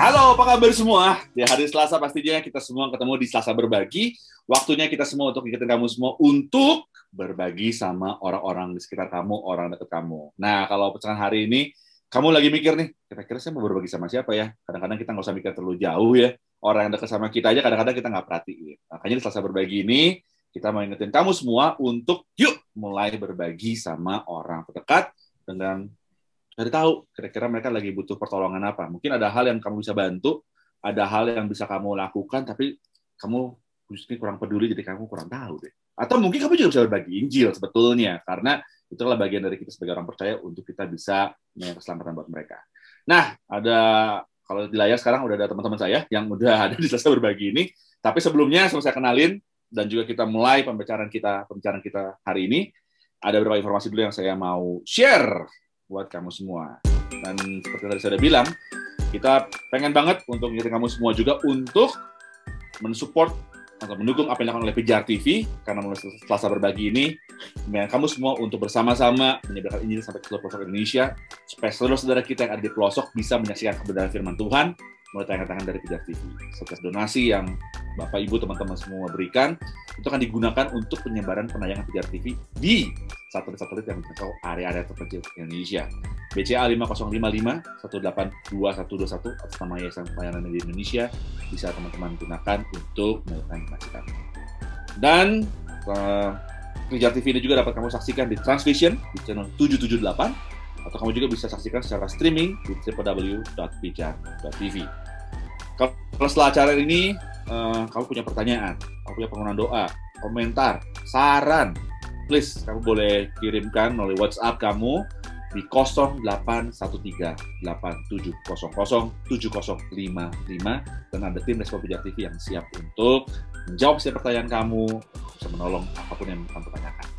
Halo, apa kabar semua? Di hari Selasa pastinya kita semua ketemu di Selasa Berbagi. Waktunya kita semua untuk ingetin kamu semua untuk berbagi sama orang-orang di sekitar kamu, orang dekat kamu. Nah, kalau pecahan hari ini, kamu lagi mikir nih, kira-kira saya mau berbagi sama siapa ya? Kadang-kadang kita nggak usah mikir terlalu jauh ya. Orang yang dekat sama kita aja kadang-kadang kita nggak perhatiin. Makanya di Selasa Berbagi ini, kita mau ingetin kamu semua untuk yuk mulai berbagi sama orang terdekat dengan cari tahu kira-kira mereka lagi butuh pertolongan apa. Mungkin ada hal yang kamu bisa bantu, ada hal yang bisa kamu lakukan, tapi kamu justru kurang peduli, jadi kamu kurang tahu deh. Atau mungkin kamu juga bisa berbagi Injil sebetulnya, karena itu adalah bagian dari kita sebagai orang percaya untuk kita bisa punya keselamatan buat mereka. Nah, kalau di layar sekarang udah ada teman-teman saya yang udah ada di Selasa Berbagi ini, tapi sebelumnya saya kenalin, dan juga kita mulai pembicaraan kita hari ini, ada beberapa informasi dulu yang saya mau share buat kamu semua. Dan seperti tadi saya udah bilang, kita pengen banget untuk mengingatkan kamu semua juga untuk mensupport atau mendukung apa yang dilakukan oleh PJR TV, karena mulai Selasa Berbagi ini mengingatkan kamu semua untuk bersama-sama menyebarkan Injil sampai ke seluruh pelosok Indonesia, supaya saudara-saudara kita yang ada di pelosok bisa menyaksikan kebenaran firman Tuhan melalui tayangan dari PJR TV. Setiap donasi yang Bapak, Ibu, teman-teman semua berikan, itu akan digunakan untuk penyebaran penayangan PJR TV di satelit-satelit yang menjangkau area-area terpencil Indonesia. BCA 5055 1822121 atas nama Yayasan Pelayanan di Indonesia bisa teman-teman gunakan untuk menyalurkan informasi kami. Dan PJR TV ini juga dapat kamu saksikan di Transvision di channel 778, atau kamu juga bisa saksikan secara streaming di www.pjar.tv. Kalau setelah acara ini kamu punya pertanyaan, kamu punya permohonan doa, komentar, saran, please kamu boleh kirimkan melalui WhatsApp kamu di 088138700705 dan ada tim Respon PJR TV yang siap untuk menjawab setiap pertanyaan kamu, bisa menolong apapun yang kamu tanyakan.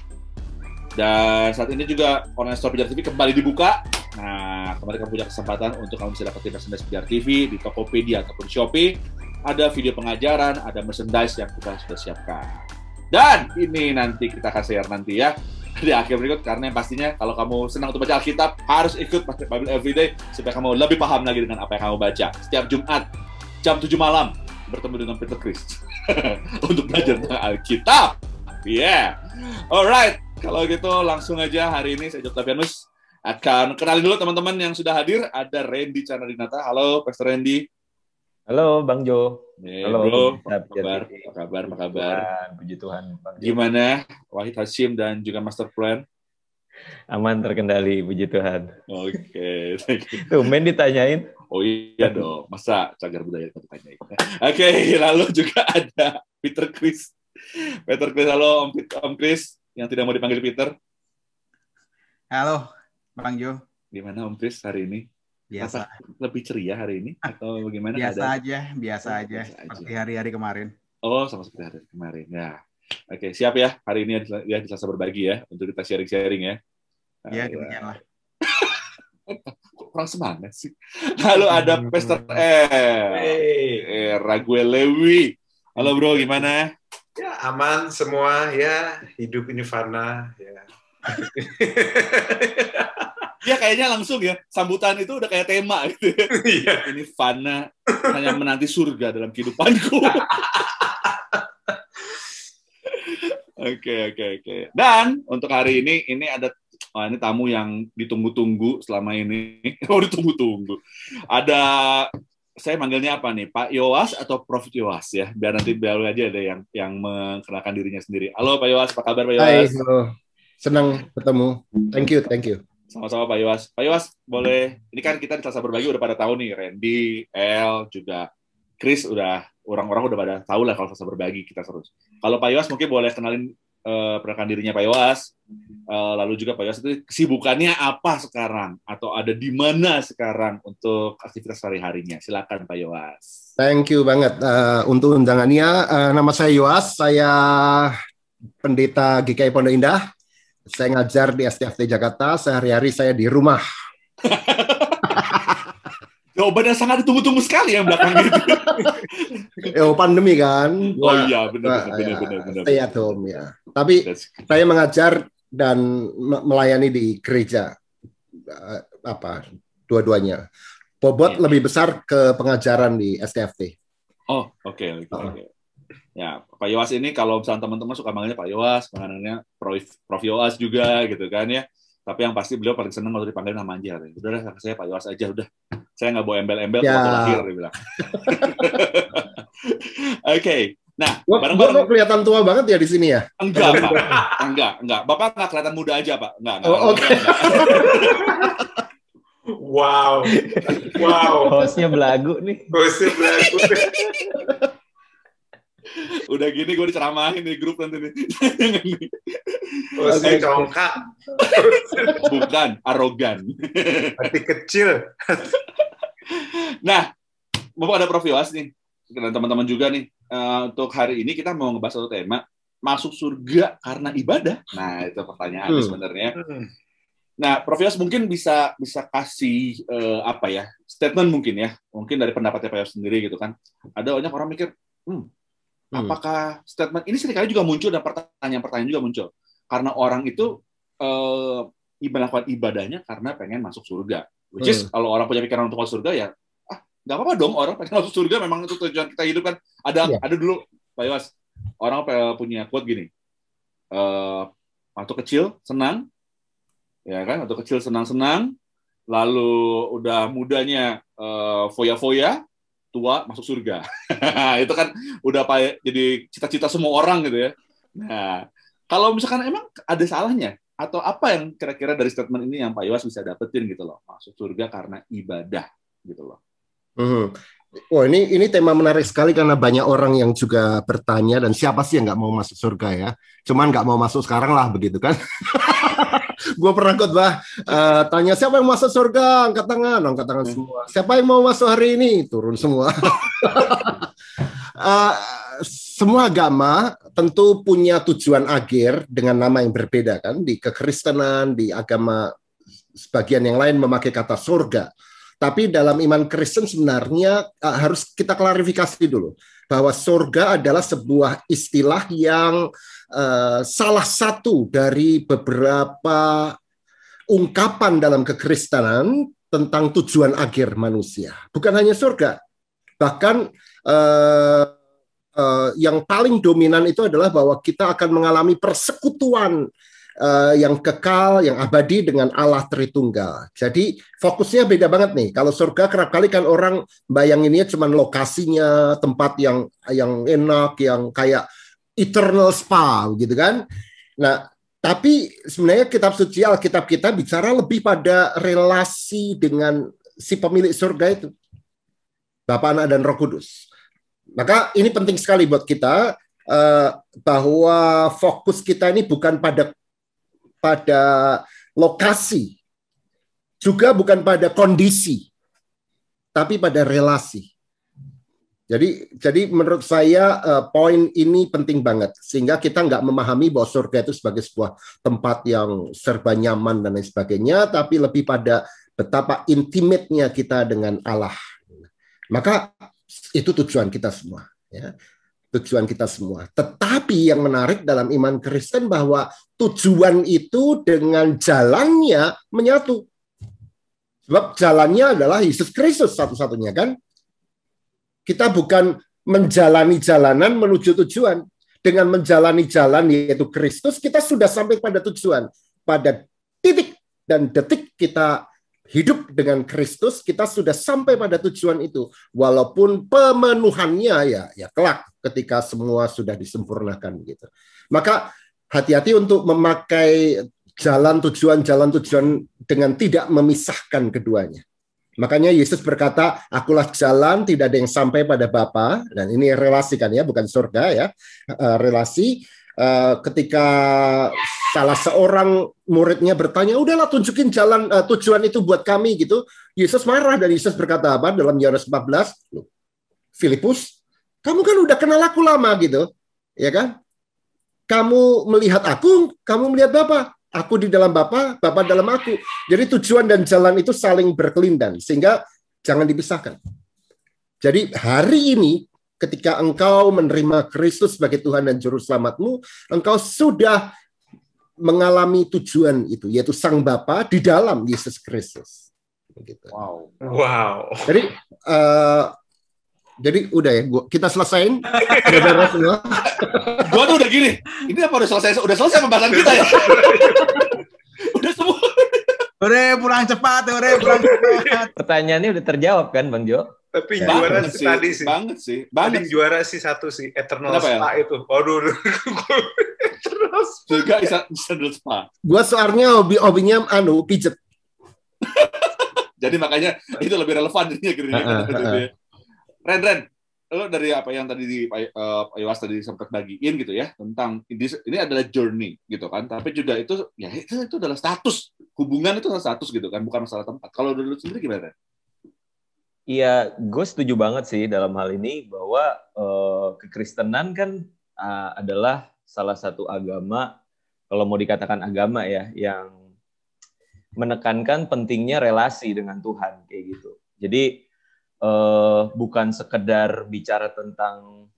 Dan saat ini juga online store PJR TV kembali dibuka. Nah, kemarin kamu punya kesempatan untuk kamu bisa dapetin merchandise PJR TV di Tokopedia ataupun Shopee. Ada video pengajaran, ada merchandise yang kita sudah siapkan. Dan ini nanti kita akan share nanti ya di akhir berikut, karena yang pastinya kalau kamu senang untuk baca Alkitab, harus ikut Bible Everyday supaya kamu lebih paham lagi dengan apa yang kamu baca. Setiap Jumat jam 7 malam bertemu dengan Peter Chris untuk belajar tentang Alkitab. Yeah. Alright, kalau gitu langsung aja hari ini saya Octavianus akan kenalin dulu teman-teman yang sudah hadir. Ada Randy Chandradinata. Halo, Pastor Randy. Halo, Bang Jo. Halo, bro. Apa kabar? Puji Tuhan. Bang gimana, Wahid Hashim dan juga Master Plan? Aman, terkendali, puji Tuhan. Oke, thank you. Tumben ditanyain. Oh iya dong, masa cagar budaya ditanyain. Oke, lalu juga ada Peter Chris. Halo Om Chris, yang tidak mau dipanggil Peter. Halo, Bang Jo. Gimana Om Chris hari ini? Biasa. Lebih ceria hari ini atau bagaimana? Biasa aja. Seperti hari-hari kemarin. Oh, sama seperti hari kemarin. Ya. Oke, siap ya hari ini ya di Selasa Berbagi ya untuk kita sharing-sharing ya. Iya, demikianlah. Kurang semangat sih. Lalu ada Pastor Raguel Lewi. Halo bro, gimana? Ya, aman semua ya. Hidup ini fana ya. Ya kayaknya langsung ya, sambutan itu udah kayak tema gitu. Iya. Ini fana, hanya menanti surga dalam kehidupanku. Oke. Dan untuk hari ini ada ini tamu yang ditunggu-tunggu selama ini. Oh, ditunggu-tunggu. Saya manggilnya apa nih? Pak Yowas atau Prof Yowas ya? Biar nanti aja ada yang mengenalkan dirinya sendiri. Halo Pak Yowas, apa kabar Pak Yowas? Hai, halo. Senang ketemu. Thank you. Sama-sama Pak Yowas. Pak Yowas, boleh, ini kan kita di Selasa Berbagi udah pada tahu nih, Randy, El, juga Chris, orang-orang udah pada tahu lah kalau Selasa Berbagi kita terus. Kalau Pak Yowas mungkin boleh kenalin perkenalkan dirinya Pak Yowas, lalu juga Pak Yowas itu kesibukannya apa sekarang, atau ada di mana sekarang untuk aktivitas sehari-harinya. Silakan Pak Yowas. Thank you banget untuk undangannya. Nama saya Yowas, saya pendeta GKI Pondok Indah. Saya ngajar di STFT Jakarta, sehari-hari saya di rumah. Jawabannya sangat ditunggu-tunggu sekali yang belakang itu. Pandemi kan. Oh iya, benar. Stay at home ya. Tapi saya mengajar dan melayani di gereja, dua-duanya. bobot lebih besar ke pengajaran di STFT. Oh, oke. Ya, Pak Yowas ini kalau misalnya teman-teman suka manggilnya Pak Yowas, panggilnya Prof Yowas juga gitu kan ya. Tapi yang pasti beliau paling senang kalau dipanggil nama aja. Udah, saya Pak Yowas aja, udah. Saya nggak bawa embel-embel waktu lahir, dia bilang. Oke. Nah, bareng-bareng. Kok kelihatan tua banget ya di sini ya? Enggak, Pak. Enggak. Bapak nggak kelihatan muda aja, Pak. Enggak. Oke. Wow. Hostnya belagu nih. Udah gini gue diceramahin di grup nanti nih. Hostnya congkak. Bukan, arogan. Hati kecil. Nah, Bapak ada Prof Yowas nih. Dan teman-teman juga nih. Untuk hari ini kita mau ngebahas satu tema. Masuk surga karena ibadah. Nah, itu pertanyaan sebenarnya. Nah, Prof Yowas mungkin bisa kasih statement mungkin dari pendapatnya Pak Yowas sendiri gitu kan. Ada banyak orang mikir, apakah statement ini seringkali juga muncul dan pertanyaan-pertanyaan juga muncul karena orang itu melakukan ibadahnya karena pengen masuk surga. Which is kalau orang punya pikiran untuk masuk surga ya, nggak apa-apa dong orang pengen masuk surga, memang itu tujuan kita hidup kan. Ada dulu Pak Yowas, orang punya quote gini, waktu kecil senang. Ya kan, waktu kecil senang-senang, lalu udah mudanya foya-foya, tua masuk surga. Itu kan udah jadi cita-cita semua orang gitu ya. Nah, kalau misalkan emang ada salahnya, atau apa yang kira-kira dari statement ini yang Pak Yowas bisa dapetin gitu loh, masuk surga karena ibadah gitu loh. Oh, ini tema menarik sekali karena banyak orang yang juga bertanya, dan siapa sih yang nggak mau masuk surga ya? Cuman nggak mau masuk sekarang lah begitu kan? Gue pernah khotbah tanya siapa yang masuk surga, angkat tangan semua. Siapa yang mau masuk hari ini, turun semua. Semua agama tentu punya tujuan akhir dengan nama yang berbeda kan. Di kekristenan, di agama sebagian yang lain memakai kata surga. Tapi dalam iman Kristen sebenarnya harus kita klarifikasi dulu bahwa surga adalah sebuah istilah yang salah satu dari beberapa ungkapan dalam kekristenan tentang tujuan akhir manusia. Bukan hanya surga, bahkan yang paling dominan itu adalah bahwa kita akan mengalami persekutuan yang kekal, yang abadi dengan Allah Tritunggal. Jadi fokusnya beda banget nih. Kalau surga kerap kali kan orang bayanginnya cuma lokasinya, tempat yang enak, yang kayak eternal spa gitu kan. Nah, tapi sebenarnya kitab suci Alkitab kita bicara lebih pada relasi dengan si pemilik surga itu, Bapa, Anak, dan Roh Kudus. Maka ini penting sekali buat kita bahwa fokus kita ini bukan pada lokasi, juga bukan pada kondisi, tapi pada relasi. Jadi menurut saya poin ini penting banget, sehingga kita nggak memahami bahwa surga itu sebagai sebuah tempat yang serba nyaman dan lain sebagainya, tapi lebih pada betapa intimate-nya kita dengan Allah. Maka itu tujuan kita semua, ya. Tujuan kita semua. Tetapi yang menarik dalam iman Kristen bahwa tujuan itu dengan jalannya menyatu. Sebab jalannya adalah Yesus Kristus satu-satunya kan. Kita bukan menjalani jalanan menuju tujuan. Dengan menjalani jalan yaitu Kristus, kita sudah sampai pada tujuan. Pada titik dan detik kita hidup dengan Kristus, kita sudah sampai pada tujuan itu. Walaupun pemenuhannya ya kelak ketika semua sudah disempurnakan gitu. Maka hati-hati untuk memakai jalan tujuan dengan tidak memisahkan keduanya. Makanya Yesus berkata, akulah jalan, tidak ada yang sampai pada Bapa. Dan ini relasi kan ya, bukan surga ya. Relasi. Ketika salah seorang muridnya bertanya, udahlah tunjukin jalan tujuan itu buat kami gitu. Yesus marah dan Yesus berkata apa dalam Yohanes 14? Filipus, kamu kan udah kenal aku lama gitu, ya kan? Kamu melihat aku, kamu melihat Bapa. Aku di dalam Bapa, Bapa dalam aku. Jadi tujuan dan jalan itu saling berkelindan, sehingga jangan dipisahkan. Jadi hari ini ketika engkau menerima Kristus sebagai Tuhan dan Juru Selamatmu, engkau sudah mengalami tujuan itu, yaitu Sang Bapa di dalam Yesus Kristus. Begitu. Wow. Jadi udah ya, kita selesain. Udah beres semua. Gua tuh udah gini. Ini apa udah selesai? Udah selesai pembahasan kita ya? Udah semua. Ore, pulang cepat. Pertanyaannya udah terjawab kan, Bang Jo? Tapi Ya, juara banget sih tadi sih. Banget sih. Tadi juara sih satu sih, Eternal Kenapa ya? Spa itu. Aduh. Eternal Spa. Juga Eternal Spa. Gua soalnya hobinya pijet. Jadi makanya itu lebih relevan jadinya. Ren, lo dari apa yang tadi di Pak Iwas tadi sempat bagiin gitu ya, tentang ini adalah journey gitu kan, tapi juga itu ya itu adalah status, hubungan itu status gitu kan, bukan masalah tempat. Kalau dulu sendiri gimana? Iya, gue setuju banget sih dalam hal ini bahwa kekristenan kan adalah salah satu agama, kalau mau dikatakan agama ya, yang menekankan pentingnya relasi dengan Tuhan kayak gitu. Jadi bukan sekedar bicara tentang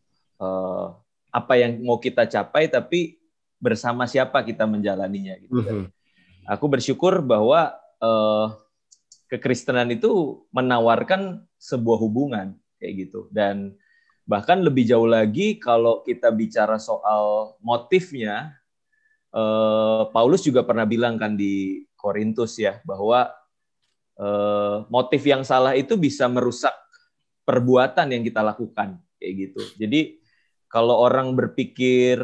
apa yang mau kita capai, tapi bersama siapa kita menjalaninya gitu. Dan aku bersyukur bahwa kekristenan itu menawarkan sebuah hubungan kayak gitu. Dan bahkan lebih jauh lagi kalau kita bicara soal motifnya, Paulus juga pernah bilang kan di Korintus ya, bahwa motif yang salah itu bisa merusak perbuatan yang kita lakukan kayak gitu. Jadi kalau orang berpikir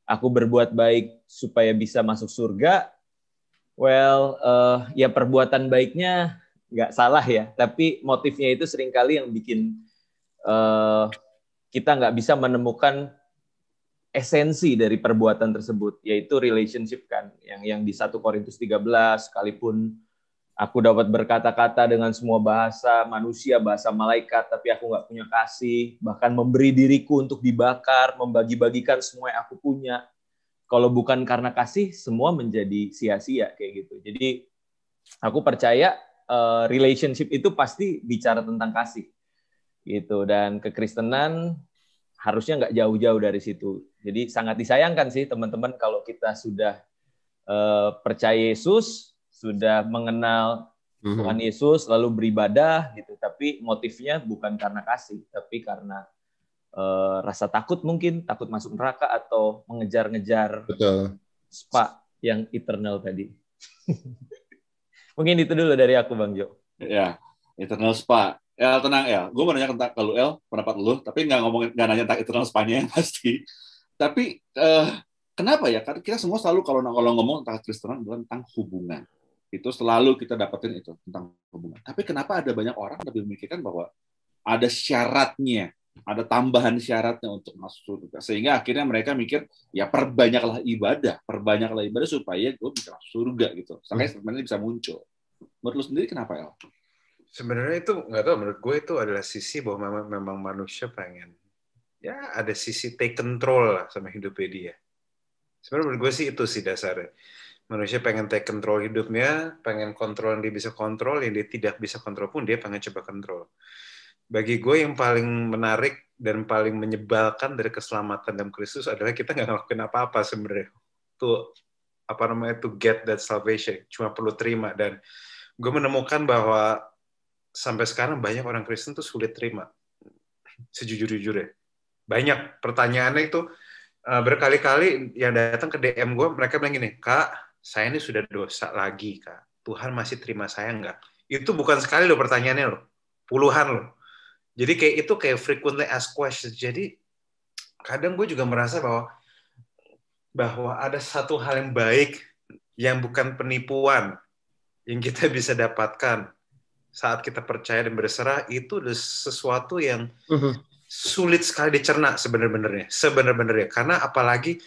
aku berbuat baik supaya bisa masuk surga, ya perbuatan baiknya nggak salah ya, tapi motifnya itu seringkali yang bikin kita nggak bisa menemukan esensi dari perbuatan tersebut, yaitu relationship kan, yang di 1 Korintus 13, sekalipun aku dapat berkata-kata dengan semua bahasa manusia, bahasa malaikat, tapi aku nggak punya kasih, bahkan memberi diriku untuk dibakar, membagi-bagikan semua yang aku punya. Kalau bukan karena kasih, semua menjadi sia-sia kayak gitu. Jadi aku percaya relationship itu pasti bicara tentang kasih, gitu. Dan kekristenan harusnya nggak jauh-jauh dari situ. Jadi sangat disayangkan sih teman-teman kalau kita sudah percaya Yesus, sudah mengenal Tuhan Yesus, lalu beribadah gitu, tapi motifnya bukan karena kasih, tapi karena rasa takut, mungkin takut masuk neraka atau mengejar-ngejar spa yang eternal tadi. Mungkin itu dulu dari aku, Bang Jo. Ya, eternal spa. El, tenang El, gue mau nanya tentang kalau El pendapat lu, tapi nggak nanya tentang eternal spa-nya pasti. Tapi kenapa ya? Karena kita semua selalu kalau ngomong tentang Kristenan tentang hubungan. Itu selalu kita dapetin itu tentang hubungan. Tapi kenapa ada banyak orang lebih memikirkan bahwa ada syaratnya, ada tambahan syaratnya untuk masuk surga, sehingga akhirnya mereka mikir ya perbanyaklah ibadah supaya gue bisa masuk surga gitu. Sampai sebenarnya bisa muncul. Menurut lu sendiri kenapa El? Sebenarnya itu nggak tahu, menurut gue itu adalah sisi bahwa memang manusia pengen ya ada sisi take control lah sama hidupnya dia. Sebenarnya menurut gue sih itu sih dasarnya. Manusia pengen take control hidupnya, pengen kontrol yang dia bisa kontrol, yang dia tidak bisa kontrol pun dia pengen coba kontrol. Bagi gue yang paling menarik dan paling menyebalkan dari keselamatan dalam Kristus adalah kita nggak ngelakuin apa-apa sebenarnya. Tuh to get that salvation, cuma perlu terima. Dan gue menemukan bahwa sampai sekarang banyak orang Kristen tuh sulit terima, sejujur-jujurnya. Banyak pertanyaannya itu berkali-kali yang datang ke DM gue, mereka bilang gini, Kak, saya ini sudah dosa lagi, Kak. Tuhan masih terima saya nggak? Itu bukan sekali loh pertanyaannya loh, puluhan loh. Jadi itu kayak frequently asked questions. Jadi kadang gue juga merasa bahwa ada satu hal yang baik yang bukan penipuan yang kita bisa dapatkan saat kita percaya dan berserah, itu adalah sesuatu yang sulit sekali dicerna sebenarnya. Karena apalagi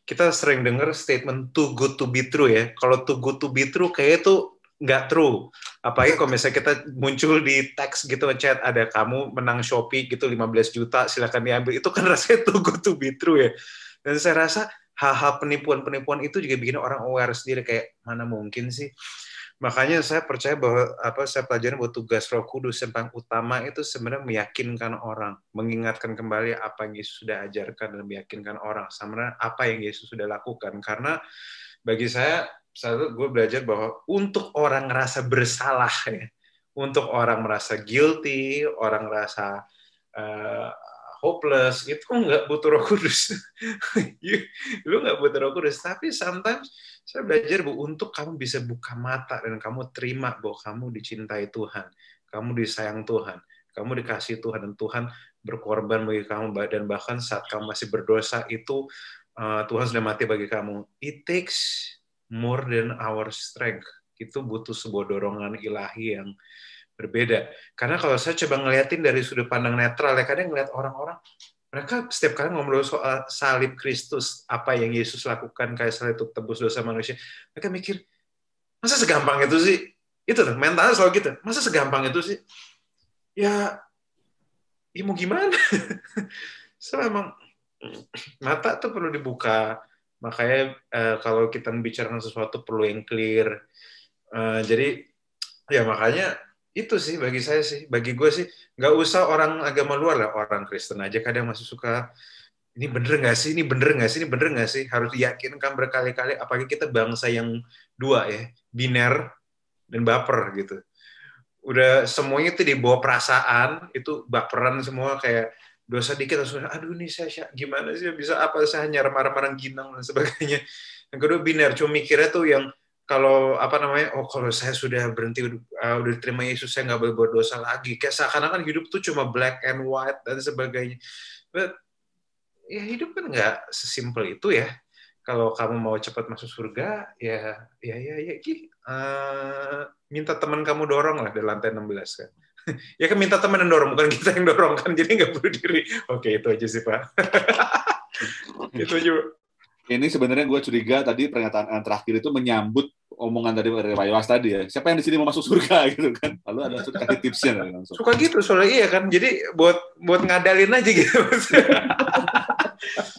kita sering dengar statement too good to be true ya. Kalau too good to be true kayak itu nggak true. Apalagi kalau misalnya kita muncul di teks gitu, chat ada kamu menang Shopee gitu 15 juta silakan diambil. Itu kan rasanya too good to be true ya. Dan saya rasa hal-hal penipuan-penipuan itu juga bikin orang aware sendiri, kayak mana mungkin sih. Makanya saya percaya bahwa saya pelajari bahwa tugas Roh Kudus yang paling utama itu sebenarnya meyakinkan orang, mengingatkan kembali apa yang Yesus sudah ajarkan dan meyakinkan orang sama apa yang Yesus sudah lakukan. Karena bagi saya satu gue belajar bahwa untuk orang ngerasa bersalah ya, untuk orang merasa guilty, orang merasa hopeless, itu nggak butuh Roh Kudus. Lu nggak butuh Roh Kudus. Tapi sometimes saya belajar bahwa untuk kamu bisa buka mata dan kamu terima bahwa kamu dicintai Tuhan, kamu disayang Tuhan, kamu dikasihi Tuhan, dan Tuhan berkorban bagi kamu, dan bahkan saat kamu masih berdosa itu Tuhan sudah mati bagi kamu. It takes more than our strength. Itu butuh sebuah dorongan ilahi yang berbeda. Karena kalau saya coba ngeliatin dari sudut pandang netral, ya kadang ngeliat orang-orang, mereka setiap kali ngobrol soal salib Kristus, apa yang Yesus lakukan kayak salib untuk tebus dosa manusia, mereka mikir, masa segampang itu sih? Itu tuh, mentalnya selalu gitu. Masa segampang itu sih? Ya mau gimana? So emang mata tuh perlu dibuka. Makanya kalau kita membicarakan sesuatu perlu yang clear. Jadi ya makanya itu sih bagi saya sih, bagi gue sih nggak usah orang agama luar lah, orang Kristen aja kadang masih suka ini bener nggak sih, ini bener nggak sih, ini bener nggak sih, harus diyakinkan berkali-kali. Apalagi kita bangsa yang dua ya, biner dan baper gitu. Udah semuanya itu dibawa perasaan, itu baperan semua, kayak dosa dikit langsung, aduh ini saya gimana sih bisa apa, saya hanya marah-marah ginang dan sebagainya. Yang kedua biner, cuma mikirnya tuh yang kalau kalau saya sudah berhenti, udah diterima Yesus, saya nggak boleh berdosa lagi. Kayak seakan-akan hidup tuh cuma black and white dan sebagainya. But ya hidup kan nggak sesimpel itu ya. Kalau kamu mau cepat masuk surga, ya, minta teman kamu dorong lah di lantai 16 kan. Ya kan minta teman yang dorong, bukan kita yang dorong kan, jadi nggak perlu diri. Oke, itu aja sih Pak. Itu aja. Ini sebenarnya gue curiga tadi pernyataan yang terakhir itu menyambut omongan dari Pak Yowas tadi ya. Siapa yang di sini mau masuk surga gitu kan? Lalu ada kasih tipsnya langsung. Suka gitu soalnya iya kan. Jadi buat ngadalin aja gitu.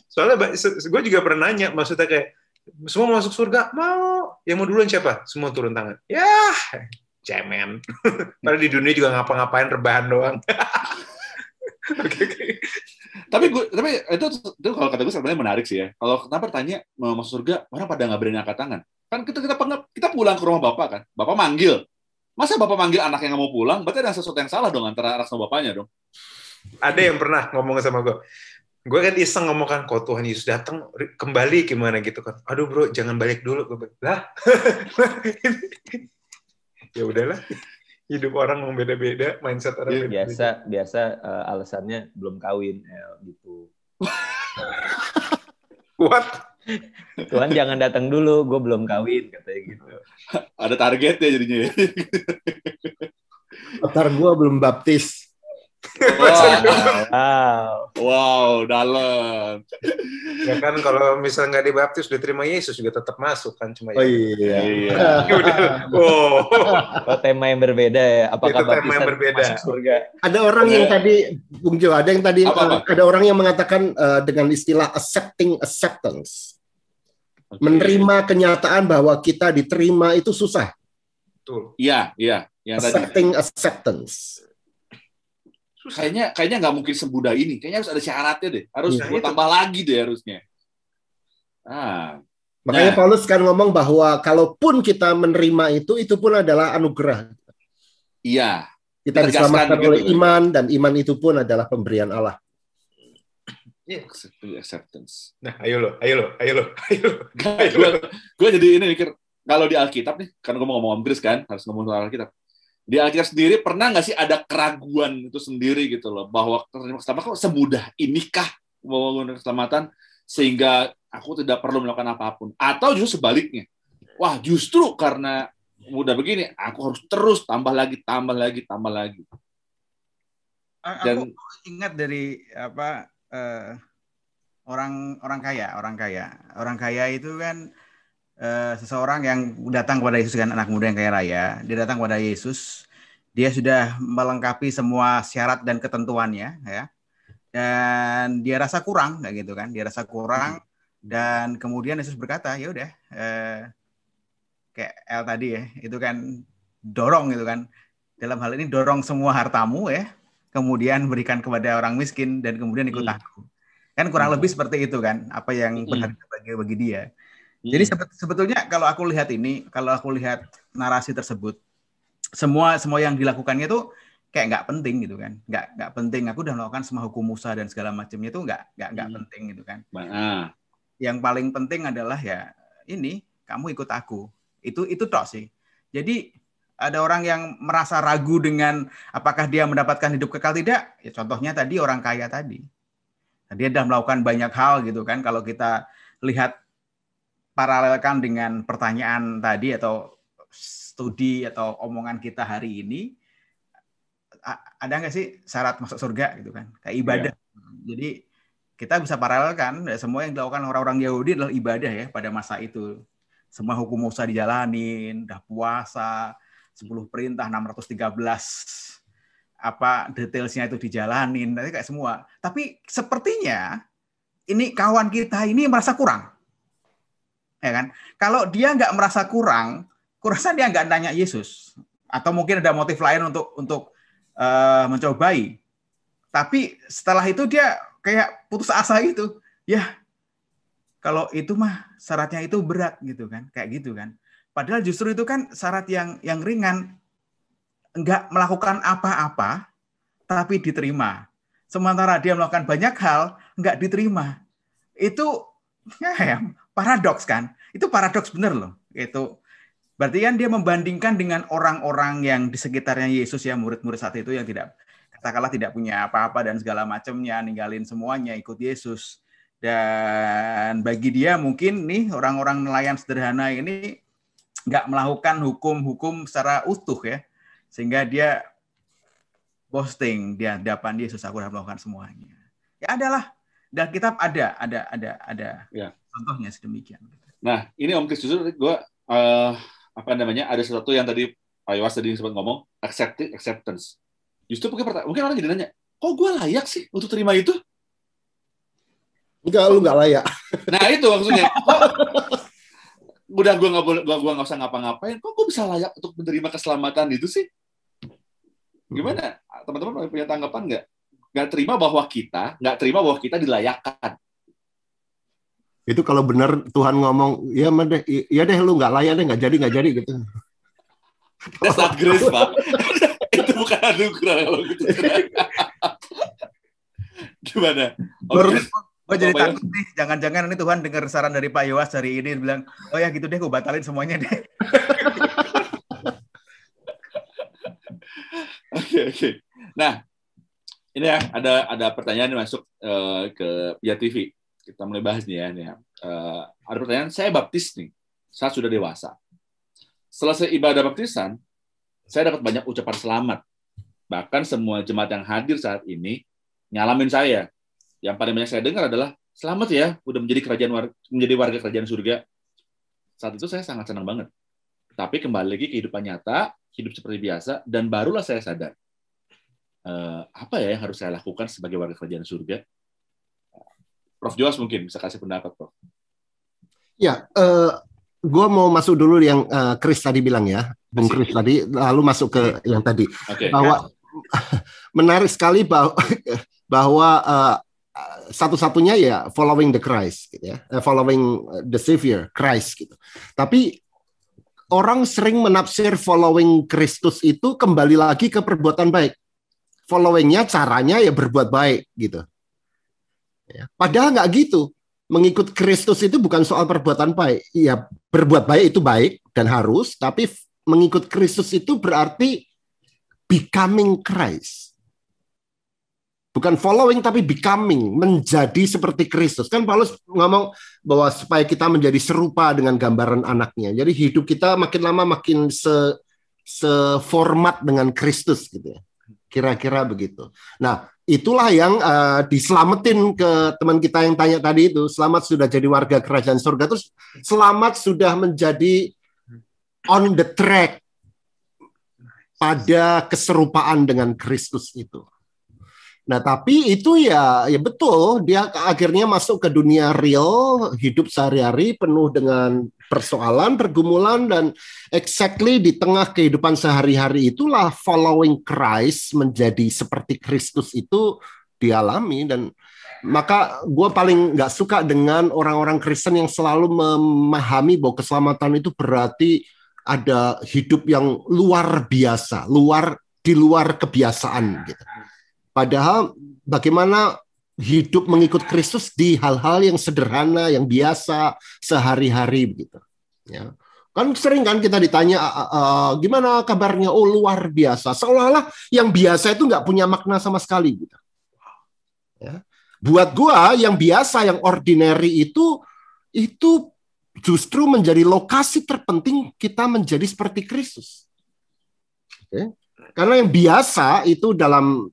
Soalnya gue juga pernah nanya, maksudnya kayak semua masuk surga mau, yang mau duluan siapa? Semua turun tangan. Ya, cemen. Padahal di dunia juga ngapa-ngapain rebahan doang. Okay. Tapi itu kalau kata gue sebenarnya menarik sih ya. Kalau kenapa tanya mau masuk surga, orang pada nggak berani angkat tangan. Kan kita pulang ke rumah bapak kan, bapak manggil. Masa bapak manggil anak yang nggak mau pulang? Berarti ada sesuatu yang salah dong antara anak sama bapaknya dong. Ada yang pernah ngomong sama gue. Gue kan iseng ngomong kan, kalau Tuhan Yesus datang kembali gimana gitu kan. Aduh bro, jangan balik dulu. Lah, ya udahlah. Hidup orang beda-beda, mindset orang beda-beda. Biasa alasannya belum kawin gitu. What? Tuhan jangan datang dulu, gue belum kawin katanya gitu. Ada targetnya jadinya. Ntar gue belum baptis. Wow, dalam. Ya kan kalau misalnya nggak dibaptis udah terima Yesus juga tetap masuk kan, cuma Oh iya. Oh, tema yang berbeda ya. Apakah itu tema yang berbeda. Masuk surga? Ada orang yang tadi, Bung Jo, ada orang yang mengatakan dengan istilah acceptance. Okay. Menerima kenyataan bahwa kita diterima itu susah. Betul. Iya. Acceptance. Kayaknya nggak mungkin semudah ini. Kayaknya harus ada syaratnya deh. Harus tambah lagi deh harusnya. Makanya Paulus kan ngomong bahwa kalaupun kita menerima itu pun adalah anugerah. Iya. Kita diselamatkan oleh iman, dan iman itu pun adalah pemberian Allah. Acceptance. Nah, ayo lo. Gue jadi ini mikir, kalau di Alkitab nih, kan gue mau ngomong Inggris kan, harus ngomong soal Alkitab. Di Alkitab sendiri pernah nggak sih ada keraguan itu sendiri gitu loh, bahwa terima keselamatan kok semudah inikah membangun keselamatan sehingga aku tidak perlu melakukan apapun, atau justru sebaliknya, wah justru karena mudah begini aku harus terus tambah lagi. Dan aku ingat dari orang kaya itu kan seseorang yang datang kepada Yesus, kan anak muda yang kaya raya, dia datang kepada Yesus, dia sudah melengkapi semua syarat dan ketentuannya ya, dan dia rasa kurang kayak gitu kan, dan kemudian Yesus berkata, ya udah kayak El tadi ya, itu kan dorong gitu kan, dalam hal ini dorong semua hartamu ya, kemudian berikan kepada orang miskin, dan kemudian ikut aku. Kan kurang lebih seperti itu kan, apa yang berharga bagi dia. Jadi sebetulnya kalau aku lihat narasi tersebut, semua yang dilakukannya itu kayak nggak penting gitu kan, nggak penting. Aku udah melakukan semua hukum Musa dan segala macamnya itu nggak penting gitu kan. Yang paling penting adalah ya ini kamu ikut aku, itu tok sih. Jadi ada orang yang merasa ragu dengan apakah dia mendapatkan hidup kekal tidak. Ya, contohnya tadi orang kaya tadi. Dia sudah melakukan banyak hal gitu kan. Kalau kita lihat paralelkan dengan pertanyaan tadi atau studi atau omongan kita hari ini, ada nggak sih syarat masuk surga gitu kan? Kayak ibadah. Jadi kita bisa paralelkan semua yang dilakukan orang-orang Yahudi adalah ibadah ya pada masa itu. Semua hukum Musa dijalanin, udah puasa, 10 perintah, 613 apa detailsnya itu dijalanin, nanti kayak semua. Tapi sepertinya ini kawan kita ini merasa kurang. Ya kan? Kalau dia nggak merasa kurang, kurasa dia nggak nanya Yesus, atau mungkin ada motif lain untuk mencobai. Tapi setelah itu dia kayak putus asa gitu. Ya, kalau itu mah syaratnya itu berat gitu kan, kayak gitu kan. Padahal justru itu kan syarat yang ringan, nggak melakukan apa-apa, tapi diterima. Sementara dia melakukan banyak hal, nggak diterima. Itu ya, paradoks kan? Itu paradoks bener loh. Itu berarti kan dia membandingkan dengan orang-orang yang di sekitarnya Yesus ya, murid-murid saat itu yang tidak, katakanlah tidak punya apa-apa dan segala macamnya, ninggalin semuanya ikut Yesus. Dan bagi dia mungkin nih orang-orang nelayan sederhana ini nggak melakukan hukum-hukum secara utuh ya, sehingga dia boasting di hadapan Yesus, aku sudah melakukan semuanya. Ya adalah, dan kitab ada ya. Contohnya sedemikian. Nah, ini Om Kris, justru gue ada sesuatu yang tadi Pak Yowas tadi sempat ngomong, acceptance. Justru mungkin orang jadi nanya, kok gue layak sih untuk terima itu? Enggak, lu nggak layak. Nah itu maksudnya. Udah gue nggak usah ngapa-ngapain, kok gue bisa layak untuk menerima keselamatan itu sih? Gimana? Teman-teman punya tanggapan nggak? Nggak terima bahwa kita dilayakkan. Itu kalau benar Tuhan ngomong, ya deh lu nggak layak deh, nggak jadi gitu. That's not grace, Pak. Itu bukan anugerah kalau gitu. Gimana? Gue jadi takut nih, jangan-jangan ini Tuhan dengar saran dari Pak Yowas hari ini, bilang, oh ya gitu deh, gue batalin semuanya deh. Oke. Nah, ini ya ada pertanyaan yang masuk ke Via TV. Kita mulai bahas nih ya. Ada pertanyaan, saya baptis nih, saat sudah dewasa. Selesai ibadah baptisan, saya dapat banyak ucapan selamat. Bahkan semua jemaat yang hadir saat ini nyalamin saya. Yang paling banyak saya dengar adalah, selamat ya, udah menjadi warga kerajaan surga. Saat itu saya sangat senang banget. Tapi kembali lagi kehidupan nyata, hidup seperti biasa, dan barulah saya sadar, apa ya yang harus saya lakukan sebagai warga kerajaan surga? Prof. Joas mungkin bisa kasih pendapat, Prof. Ya, gue mau masuk dulu yang Chris tadi bilang ya, Bung Chris tadi, lalu masuk ke yang tadi. Okay. Bahwa menarik sekali bahwa satu-satunya ya following the Christ gitu ya, following the Savior Christ gitu. Tapi orang sering menafsir following Kristus itu kembali lagi ke perbuatan baik. Followingnya caranya ya berbuat baik gitu. Ya, padahal nggak gitu. Mengikut Kristus itu bukan soal perbuatan baik. Ya berbuat baik itu baik dan harus, tapi mengikut Kristus itu berarti becoming Christ. Bukan following tapi becoming, menjadi seperti Kristus. Kan Paulus ngomong bahwa supaya kita menjadi serupa dengan gambaran anaknya. Jadi hidup kita makin lama makin seformat dengan Kristus gitu ya. Kira-kira begitu. Nah, itulah yang diselamatin ke teman kita yang tanya tadi itu. Selamat sudah jadi warga kerajaan surga. Terus selamat sudah menjadi on the track pada keserupaan dengan Kristus itu. Nah, tapi itu ya betul, dia akhirnya masuk ke dunia real, hidup sehari-hari penuh dengan persoalan, pergumulan, dan exactly di tengah kehidupan sehari-hari itulah following Christ, menjadi seperti Kristus itu dialami. Dan Maka gue paling nggak suka dengan orang-orang Kristen yang selalu memahami bahwa keselamatan itu berarti ada hidup yang luar biasa, di luar kebiasaan gitu. Padahal bagaimana hidup mengikut Kristus di hal-hal yang sederhana, yang biasa sehari-hari begitu. Ya. Kan sering kan kita ditanya gimana kabarnya? Oh, luar biasa. Seolah-olah yang biasa itu nggak punya makna sama sekali gitu. Ya. Buat gua yang biasa, yang ordinary itu justru menjadi lokasi terpenting kita menjadi seperti Kristus. Okay. Karena yang biasa itu dalam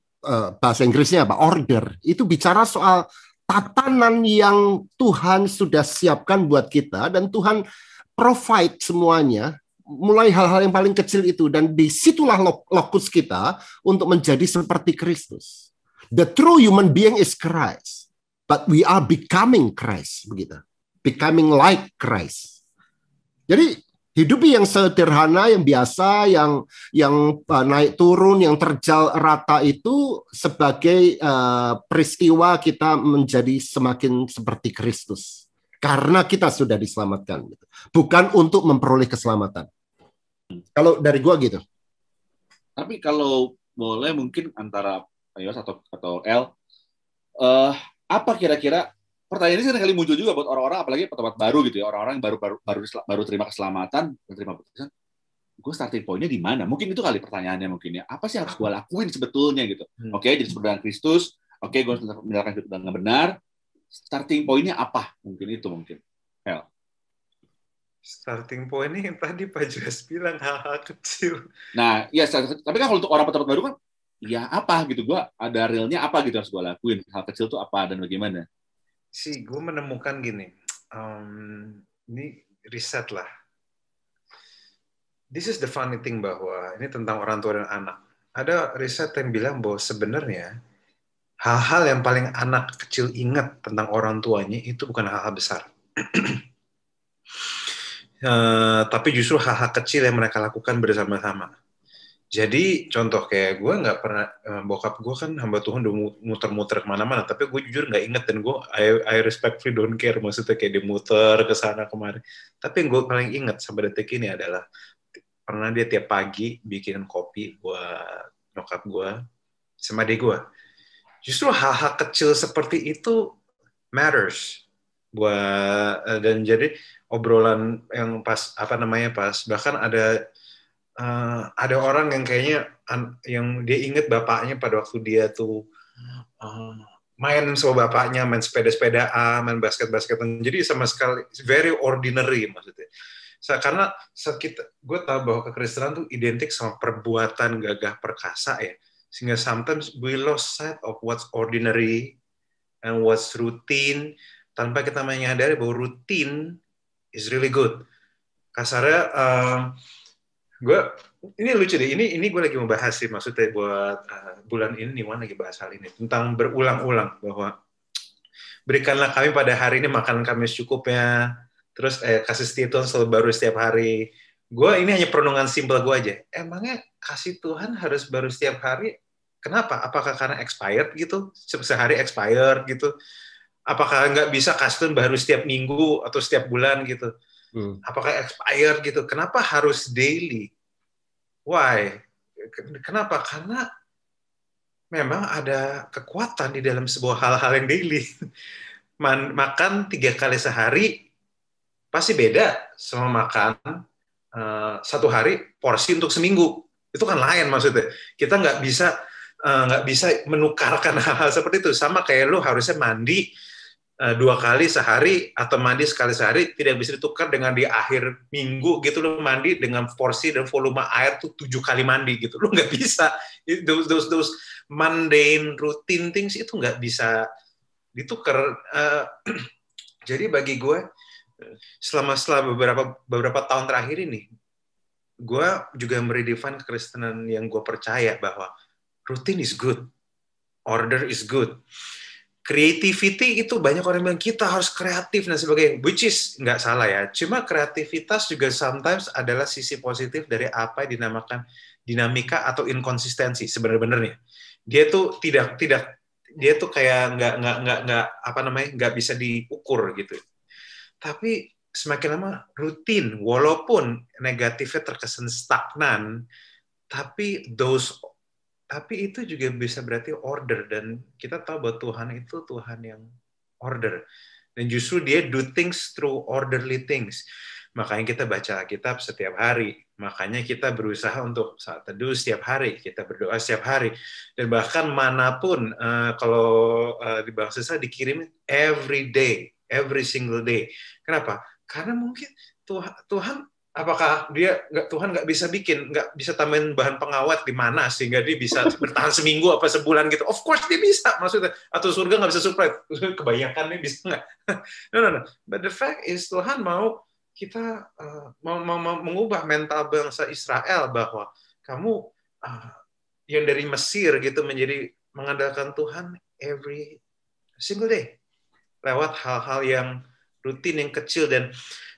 bahasa Inggrisnya apa? Order. Itu bicara soal tatanan yang Tuhan sudah siapkan buat kita dan Tuhan provide semuanya, mulai hal-hal yang paling kecil itu, dan disitulah lokus kita untuk menjadi seperti Kristus. The true human being is Christ, but we are becoming Christ, begitu. Becoming like Christ. Jadi hidup yang sederhana, yang biasa, yang naik turun, yang terjal rata itu sebagai peristiwa kita menjadi semakin seperti Kristus. Karena kita sudah diselamatkan. Bukan untuk memperoleh keselamatan. Kalau dari gua gitu. Tapi kalau boleh mungkin antara Yos atau El, apa kira-kira, pertanyaan ini sering kali muncul juga buat orang-orang, apalagi tempat baru gitu ya, orang-orang yang baru terima keselamatan, terima putusan, gue starting point-nya di mana? Mungkin itu kali pertanyaannya mungkin ya. Apa sih yang harus gue lakuin sebetulnya gitu? Oke, jadi seperti dengan Kristus, oke, gue harus menjalankan hidup dengan benar. Starting point-nya apa? Mungkin itu mungkin. El. Starting point-nya yang tadi Pak Jas bilang, hal-hal kecil. Nah, ya, tapi kan kalau untuk orang tempat baru kan, ya apa gitu, gue ada realnya apa gitu harus gue lakuin. Hal kecil itu apa dan bagaimana? Gue menemukan gini, ini riset lah. This is the funny thing bahwa ini tentang orang tua dan anak. Ada riset yang bilang bahwa sebenarnya hal-hal yang paling anak kecil ingat tentang orang tuanya itu bukan hal-hal besar. Tapi justru hal-hal kecil yang mereka lakukan bersama-sama. Jadi contoh kayak gue nggak pernah, bokap gue kan hamba Tuhan udah muter-muter kemana-mana, tapi gue jujur nggak inget, dan gue I respectfully don't care, maksudnya kayak dia muter ke sana kemari. Tapi yang gue paling inget sampai detik ini adalah pernah dia tiap pagi bikin kopi buat nyokap gue sama adik gue. Justru hal-hal kecil seperti itu matters buat, dan jadi obrolan yang pas bahkan ada orang yang kayaknya yang dia inget bapaknya pada waktu dia tuh main sama bapaknya, main sepeda-sepedaan, main basket-basketan. Jadi sama sekali very ordinary maksudnya. Karena gue tahu bahwa kekristenan tuh identik sama perbuatan gagah perkasa ya. Sehingga sometimes we lost sight of what's ordinary and what's routine, tanpa kita menyadari bahwa routine is really good. Kasarnya, ini lucu deh. Ini gue lagi membahas sih, maksudnya buat bulan ini Wan lagi bahas hal ini tentang berulang-ulang bahwa berikanlah kami pada hari ini makanan kami secukupnya. Terus kasih setia Tuhan selalu baru setiap hari. Ini hanya perenungan simpel gue aja. Emangnya kasih Tuhan harus baru setiap hari? Kenapa? Apakah karena expired gitu? Sehari expired gitu? Apakah nggak bisa kasih Tuhan baru setiap minggu atau setiap bulan gitu? Apakah expired gitu? Kenapa harus daily? Why? Kenapa? Karena memang ada kekuatan di dalam sebuah hal-hal yang daily. Makan 3 kali sehari pasti beda sama makan 1 hari porsi untuk seminggu. Itu kan lain maksudnya. Kita nggak bisa menukarkan hal-hal seperti itu. Sama kayak lu harusnya mandi 2 kali sehari atau mandi sekali sehari, tidak bisa ditukar dengan di akhir minggu gitu lu mandi dengan porsi dan volume air tuh 7 kali mandi gitu. Lu nggak bisa. Those mundane routine things itu nggak bisa ditukar. Jadi bagi gue selama beberapa tahun terakhir ini, gue juga meredefine kekristenan yang gue percaya bahwa routine is good, order is good. Creativity itu banyak orang bilang kita harus kreatif dan sebagainya, which is nggak salah ya. Cuma kreativitas juga sometimes adalah sisi positif dari apa yang dinamakan dinamika atau inkonsistensi sebenarnya. Dia tuh tidak dia tuh kayak nggak apa namanya, nggak bisa diukur gitu. Tapi semakin lama rutin, walaupun negatifnya terkesan stagnan, tapi itu juga bisa berarti order, dan kita tahu bahwa Tuhan itu Tuhan yang order, dan justru dia do things through orderly things. Makanya kita baca Alkitab setiap hari, makanya kita berusaha untuk saat teduh setiap hari, kita berdoa setiap hari, dan bahkan manapun kalau di bangsa saya dikirim every day, every single day. Kenapa? Karena mungkin Tuhan apakah Tuhan nggak bisa nggak bisa tambahin bahan pengawet di mana sehingga dia bisa bertahan seminggu apa sebulan gitu? Of course dia bisa, maksudnya. Atau surga nggak bisa supply? Kebanyakan nih bisa nggak? No. But the fact is Tuhan mau kita mau mengubah mental bangsa Israel bahwa kamu yang dari Mesir gitu menjadi mengandalkan Tuhan every single day lewat hal-hal yang rutin, yang kecil. Dan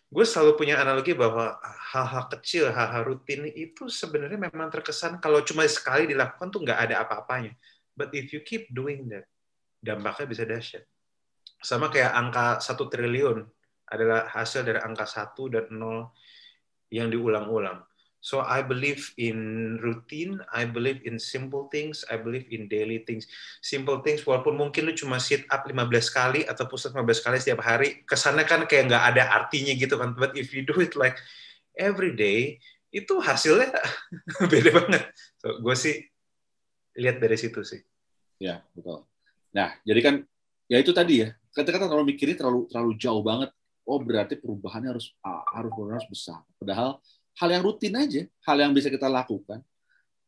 gue selalu punya analogi bahwa hal-hal kecil, hal-hal rutin itu sebenarnya memang terkesan kalau cuma sekali dilakukan tuh nggak ada apa-apanya. But if you keep doing that, dampaknya bisa dahsyat. Sama kayak angka 1 triliun adalah hasil dari angka 1 dan 0 yang diulang-ulang. So I believe in routine, I believe in simple things, I believe in daily things. Simple things, walaupun mungkin lu cuma sit up 15 kali atau push up 15 kali setiap hari, kesannya kan kayak nggak ada artinya gitu kan. But if you do it like every day, itu hasilnya beda banget. So gue sih lihat dari situ sih. Ya, betul. Nah, jadi kan ya itu tadi ya. Kata-kata terlalu mikirin terlalu jauh banget. Oh, berarti perubahannya harus besar. Padahal hal yang rutin aja, hal yang bisa kita lakukan.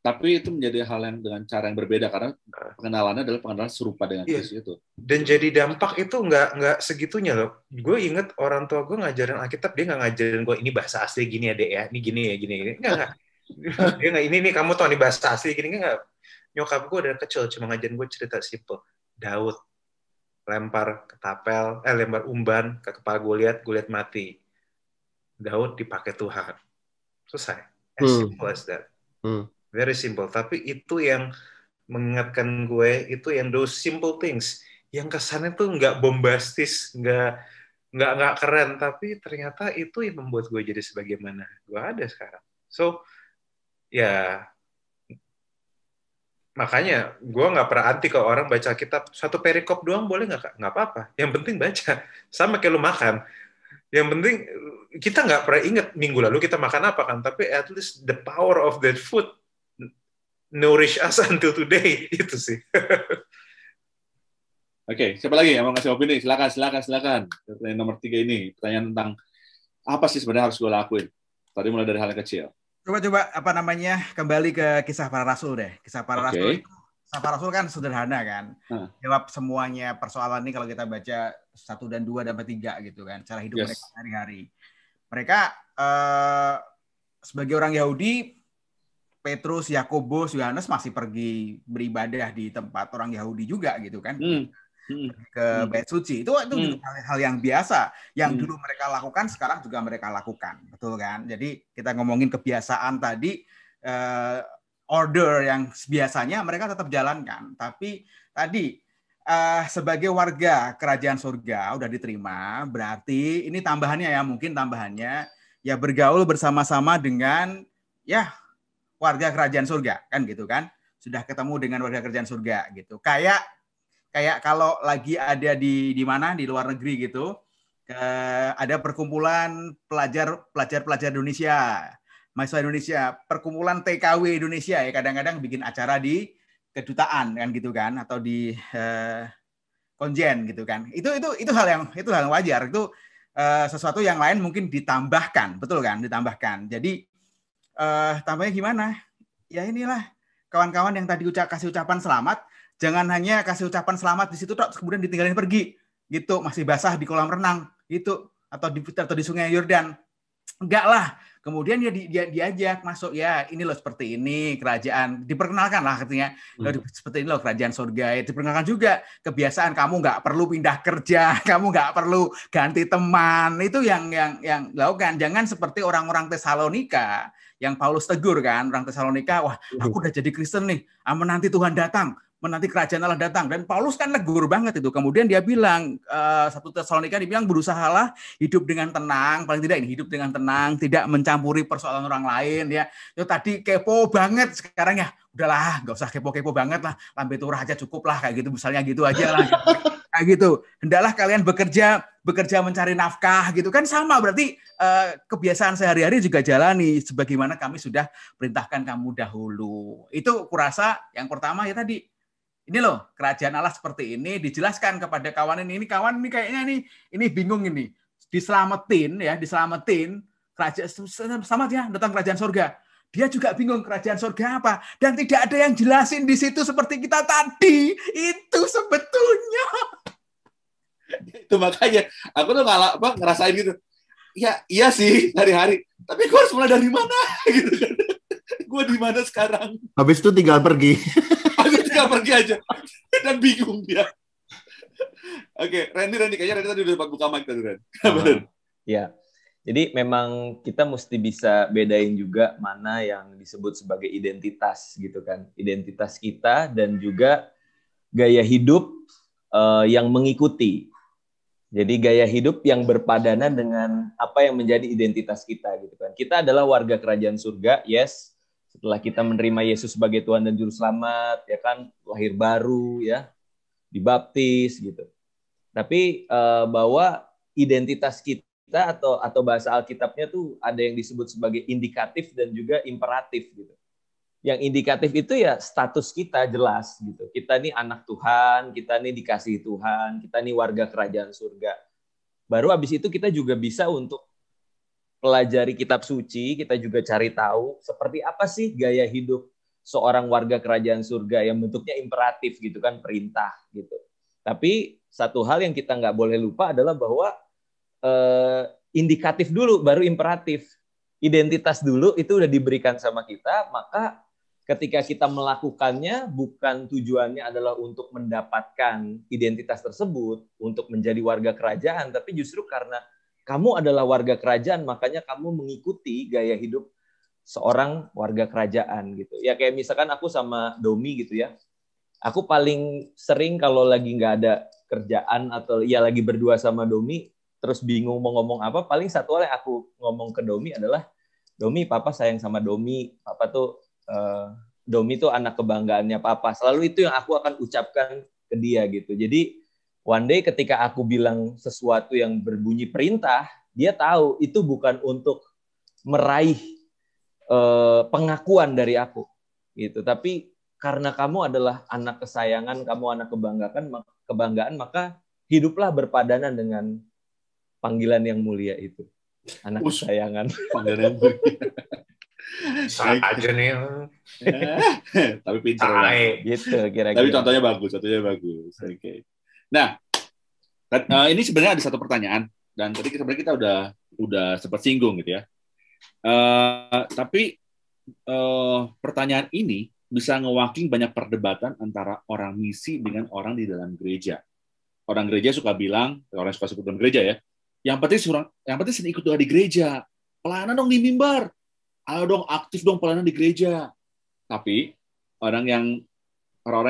Tapi itu menjadi hal yang dengan cara yang berbeda karena pengenalannya adalah pengenalan serupa dengan Kristus itu. Dan jadi dampak itu nggak segitunya loh. Gue inget orang tua gue ngajarin Alkitab, dia nggak ngajarin gue ini bahasa asli gini ya dek ya, ini gini ya gini. Nggak. Dia nggak ini kamu tahu ini bahasa asli gini nggak. Nyokap gue dari kecil cuma ngajarin gue cerita simple. Daud lempar ketapel, lempar umban ke kepala gue lihat mati. Daud dipakai Tuhan. Selesai. As simple as that. Very simple. Tapi itu yang mengingatkan gue, itu yang those simple things. Yang kesannya tuh nggak bombastis, nggak keren, tapi ternyata itu yang membuat gue jadi sebagaimana gue ada sekarang. So, ya makanya gue nggak pernah anti kalau orang baca kitab satu perikop doang boleh nggak apa-apa. Yang penting baca. Sama kayak lu makan. Yang penting kita nggak pernah ingat minggu lalu kita makan apa kan, tapi at least the power of that food nourish us until today. Itu sih. Oke, siapa lagi yang mau ngasih opini? Silakan. Pertanyaan nomor 3 ini, pertanyaan tentang apa sih sebenarnya harus gue lakuin. Tadi mulai dari hal yang kecil. Coba kembali ke kisah para rasul deh. Kisah para rasul itu, kisah para rasul kan sederhana kan. Jawab semuanya persoalan ini kalau kita baca 1 dan 2 dan 3 gitu kan. Cara hidup mereka sehari-hari. Mereka sebagai orang Yahudi, Petrus, Yakobus, Yohanes masih pergi beribadah di tempat orang Yahudi juga gitu kan. Ke bait suci. Itu hal yang biasa yang dulu mereka lakukan, sekarang juga mereka lakukan. Betul kan? Jadi kita ngomongin kebiasaan tadi, order yang biasanya mereka tetap jalankan. Tapi tadi sebagai warga kerajaan surga udah diterima, berarti ini tambahannya ya, mungkin tambahannya ya bergaul bersama-sama dengan ya warga kerajaan surga kan gitu kan. Sudah ketemu dengan warga kerajaan surga gitu. Kayak kalau lagi ada di mana di luar negeri gitu, ada perkumpulan pelajar Indonesia, mahasiswa Indonesia, perkumpulan TKW Indonesia ya, kadang-kadang bikin acara di kedutaan kan gitu kan, atau di konjen gitu kan. Itu hal yang wajar. Itu sesuatu yang lain mungkin ditambahkan, betul kan? Ditambahkan. Jadi tambahnya gimana? Ya inilah kawan-kawan yang tadi kasih ucapan selamat. Jangan hanya kasih ucapan selamat di situ kemudian ditinggalin pergi gitu, masih basah di kolam renang gitu, atau di sungai Yordan. Enggak lah. Kemudian dia diajak masuk, ya ini loh seperti ini kerajaan, diperkenalkan lah artinya seperti ini loh kerajaan surga. Ya, diperkenalkan juga kebiasaan kamu nggak perlu pindah kerja, kamu nggak perlu ganti teman. Itu yang lakukan. Jangan seperti orang-orang Tesalonika yang Paulus tegur kan, orang Tesalonika, wah aku udah jadi Kristen nih, nanti Tuhan datang menanti kerajaan Allah datang. Dan Paulus kan negur banget itu. Kemudian dia bilang, 1 Tesalonika dibilang berusahalah hidup dengan tenang, paling tidak ini hidup dengan tenang, tidak mencampuri persoalan orang lain ya. Itu tadi kepo banget, sekarang ya udahlah, nggak usah kepo-kepo banget lah, lambe turah aja cukup lah kayak gitu, misalnya gitu aja lah. Kayak gitu. Hendaklah kalian bekerja mencari nafkah gitu kan, sama berarti kebiasaan sehari-hari juga jalani sebagaimana kami sudah perintahkan kamu dahulu. Itu kurasa yang pertama ya tadi. Ini loh, kerajaan Allah seperti ini, dijelaskan kepada kawan ini kawan ini kayaknya ini bingung ini. Diselamatin, kerajaan selamat ya, datang kerajaan surga. Dia juga bingung kerajaan surga apa, dan tidak ada yang jelasin di situ seperti kita tadi. Itu sebetulnya. Itu makanya aku tuh ngerasain gitu. Ya, iya sih hari-hari. Tapi gue harus mulai dari mana gitu kan. Gue di mana sekarang? Habis itu tinggal pergi. Tinggal pergi aja. Dan bingung dia. Oke, Randy kayaknya Randy tadi udah buka mic tadi, Ren. Ya. Jadi memang kita mesti bisa bedain juga mana yang disebut sebagai identitas gitu kan. Identitas kita dan juga gaya hidup yang mengikuti. Jadi gaya hidup yang berpadanan dengan apa yang menjadi identitas kita gitu kan. Kita adalah warga kerajaan surga, yes. Setelah kita menerima Yesus sebagai Tuhan dan Juru Selamat, ya kan, lahir baru, ya, dibaptis gitu. Tapi bahwa identitas kita atau bahasa Alkitabnya tuh ada yang disebut sebagai indikatif dan juga imperatif gitu. Yang indikatif itu ya status kita jelas gitu. Kita nih anak Tuhan, kita nih dikasihi Tuhan, kita nih warga kerajaan surga. Baru habis itu kita juga bisa untuk pelajari kitab suci, kita juga cari tahu seperti apa sih gaya hidup seorang warga kerajaan surga yang bentuknya imperatif gitu kan, perintah gitu. Tapi satu hal yang kita nggak boleh lupa adalah bahwa indikatif dulu baru imperatif. Identitas dulu itu udah diberikan sama kita, maka ketika kita melakukannya bukan tujuannya adalah untuk mendapatkan identitas tersebut, untuk menjadi warga kerajaan, tapi justru karena kamu adalah warga kerajaan, makanya kamu mengikuti gaya hidup seorang warga kerajaan gitu. Ya kayak misalkan aku sama Domi gitu ya. Aku paling sering kalau lagi nggak ada kerjaan atau ya lagi berdua sama Domi, terus bingung mau ngomong apa, paling satu hal yang aku ngomong ke Domi adalah, Domi, Papa sayang sama Domi. Papa tuh, Domi tuh anak kebanggaannya Papa. Selalu itu yang aku akan ucapkan ke dia gitu. Jadi one day ketika aku bilang sesuatu yang berbunyi perintah, dia tahu itu bukan untuk meraih pengakuan dari aku, gitu. Tapi karena kamu adalah anak kesayangan, kamu anak kebanggaan, maka hiduplah berpadanan dengan panggilan yang mulia itu, anak kesayangan. Panggilan yang mulia. Saat aja nih. Tapi pintar banget. Gitu kira-kira. Tapi contohnya bagus. Oke. Nah, ini sebenarnya ada satu pertanyaan dan tadi sebenarnya kita udah sempat singgung gitu ya. Tapi pertanyaan ini bisa ngewaking banyak perdebatan antara orang misi dengan orang di dalam gereja. Orang gereja suka bilang, orang suka sebut dalam gereja ya, yang penting sering ikut doa di gereja, pelayanan dong di mimbar, ayo dong aktif dong pelayanan di gereja. Tapi orang-orang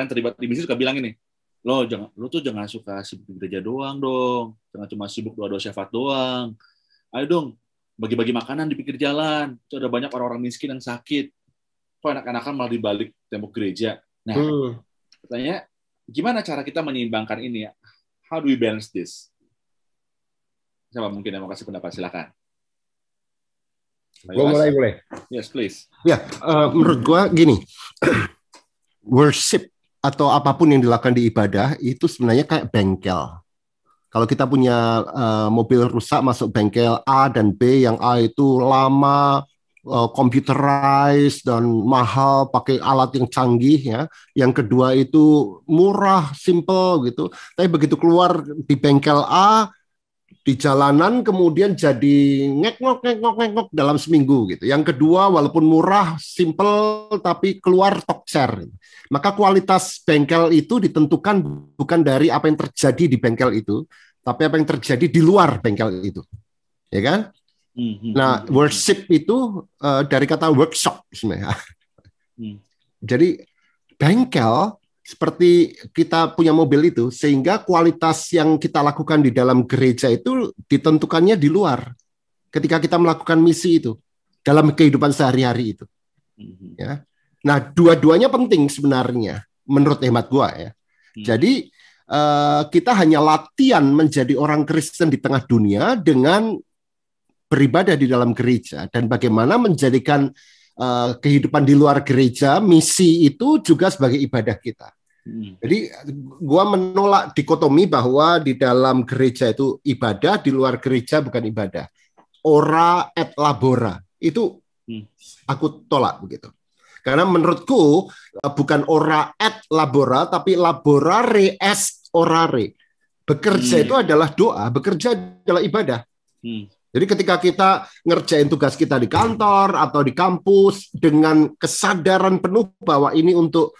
yang terlibat di misi suka bilang ini, lo tuh jangan suka sibuk di gereja doang dong, jangan cuma sibuk doa syafaat doang. Ayo dong bagi-bagi makanan di pinggir jalan, itu ada banyak orang-orang miskin yang sakit. Kok anak-anakan malah di balik tembok gereja. Nah, pertanyaannya, gimana cara kita menyeimbangkan ini ya? How do we balance this? Siapa mungkin yang mau kasih pendapat? Silakan. Gue mulai boleh? Yes, please. Ya, menurut gue gini, worship atau apapun yang dilakukan di ibadah itu sebenarnya kayak bengkel. Kalau kita punya mobil rusak masuk bengkel A dan B, yang A itu lama, computerized dan mahal, pakai alat yang canggih ya. Yang kedua itu murah, simple gitu. Tapi begitu keluar di bengkel A, di jalanan kemudian jadi ngek-ngok dalam seminggu gitu. Yang kedua walaupun murah, simple, tapi keluar tokcer. Maka kualitas bengkel itu ditentukan bukan dari apa yang terjadi di bengkel itu, tapi apa yang terjadi di luar bengkel itu. Ya kan? Nah, worship itu dari kata workshop sebenarnya. Jadi bengkel seperti kita punya mobil itu, sehingga kualitas yang kita lakukan di dalam gereja itu ditentukannya di luar. Ketika kita melakukan misi itu dalam kehidupan sehari-hari itu, ya. Nah, dua-duanya penting sebenarnya, menurut hemat gua ya. Jadi kita hanya latihan menjadi orang Kristen di tengah dunia dengan beribadah di dalam gereja, dan bagaimana menjadikan kehidupan di luar gereja, misi itu juga sebagai ibadah kita. Jadi gua menolak dikotomi bahwa di dalam gereja itu ibadah, di luar gereja bukan ibadah. Ora et labora, itu aku tolak begitu. Karena menurutku bukan ora et labora, tapi laborare est orare. Bekerja itu adalah doa, bekerja adalah ibadah. Jadi ketika kita ngerjain tugas kita di kantor atau di kampus dengan kesadaran penuh bahwa ini untuk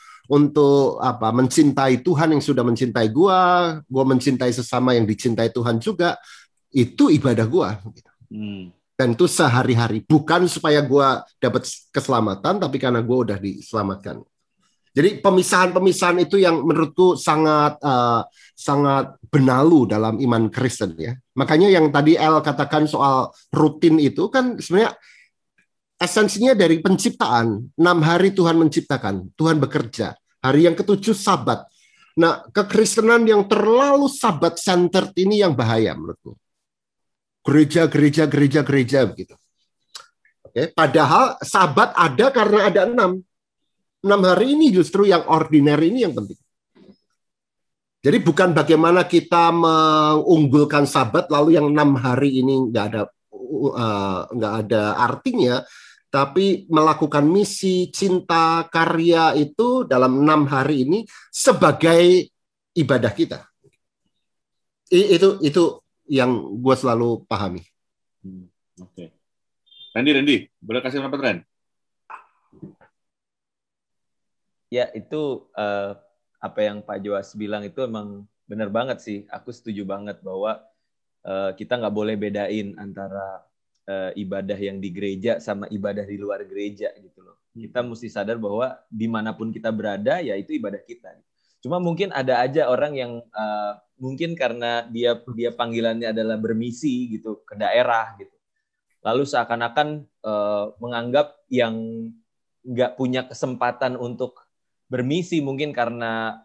apa, mencintai Tuhan yang sudah mencintai gua mencintai sesama yang dicintai Tuhan juga, itu ibadah gua. Dan itu sehari-hari, bukan supaya gua dapat keselamatan, tapi karena gua udah diselamatkan. Jadi pemisahan-pemisahan itu yang menurutku sangat benalu dalam iman Kristen ya. Makanya yang tadi El katakan soal rutin itu kan sebenarnya esensinya dari penciptaan. 6 hari Tuhan menciptakan, Tuhan bekerja. Hari yang ke-7 Sabat. Nah, kekristenan yang terlalu Sabat centered ini yang bahaya menurutku. Gereja begitu. Oke, padahal Sabat ada karena ada 6 hari ini justru yang ordinary ini yang penting. Jadi bukan bagaimana kita mengunggulkan Sabat lalu yang 6 hari ini nggak ada artinya, tapi melakukan misi, cinta, karya itu dalam 6 hari ini sebagai ibadah kita. Itu yang gue selalu pahami. Oke. Randy, boleh kasih pendapat Ren? Ya, itu apa yang Pak Joas bilang itu emang benar banget sih. Aku setuju banget bahwa kita nggak boleh bedain antara ibadah yang di gereja sama ibadah di luar gereja gitu loh. Kita mesti sadar bahwa dimanapun kita berada, ya itu ibadah kita. Cuma mungkin ada aja orang yang mungkin karena dia panggilannya adalah bermisi gitu ke daerah gitu. Lalu seakan-akan menganggap yang nggak punya kesempatan untuk bermisi mungkin karena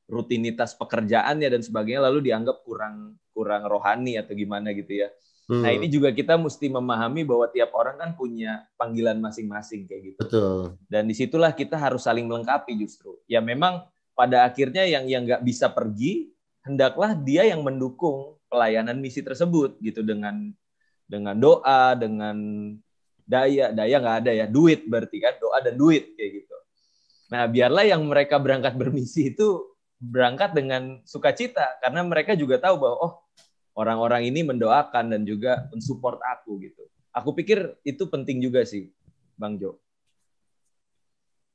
rutinitas pekerjaannya dan sebagainya, lalu dianggap kurang rohani atau gimana gitu ya. Nah, ini juga kita mesti memahami bahwa tiap orang kan punya panggilan masing-masing kayak gitu. Betul. Dan disitulah kita harus saling melengkapi justru. Ya memang pada akhirnya yang nggak bisa pergi, hendaklah dia yang mendukung pelayanan misi tersebut gitu, dengan doa, dengan daya nggak ada ya, duit berarti kan, doa dan duit kayak gitu. Nah, biarlah yang mereka berangkat bermisi itu berangkat dengan sukacita, karena mereka juga tahu bahwa orang-orang ini mendoakan dan juga mensupport aku gitu. Aku pikir itu penting juga sih, Bang Jo.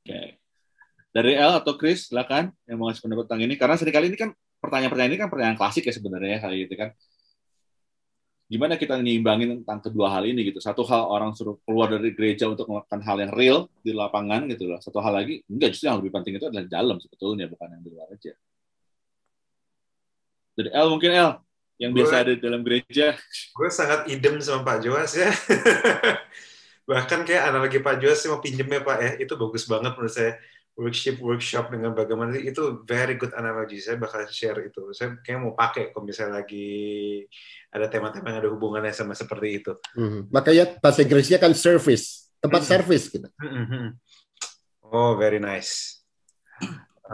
Oke. Dari El atau Chris, silakan yang mau ngasih pendapat tentang ini, karena seringkali ini kan pertanyaan-pertanyaan ini kan pertanyaan klasik ya sebenarnya kayak gitu kan. Gimana kita nyimbangin tentang kedua hal ini gitu. Satu hal orang suruh keluar dari gereja untuk melakukan hal yang real di lapangan gitu loh. Satu hal lagi, enggak, justru yang lebih penting itu adalah dalam sebetulnya, bukan yang di luar aja. Dari El mungkin El, yang biasa ada di dalam gereja. Gue sangat idem sama Pak Joas ya. Bahkan kayak analogi Pak Joas mau pinjem ya Pak ya, itu bagus banget menurut saya. Workshop dengan bagaimana, itu very good analogi. Saya bakal share itu. Saya kayak mau pakai kalau misalnya lagi ada tema-tema yang ada hubungannya sama seperti itu. Makanya bahasa Inggrisnya kan service, tempat service gitu. Oh, very nice.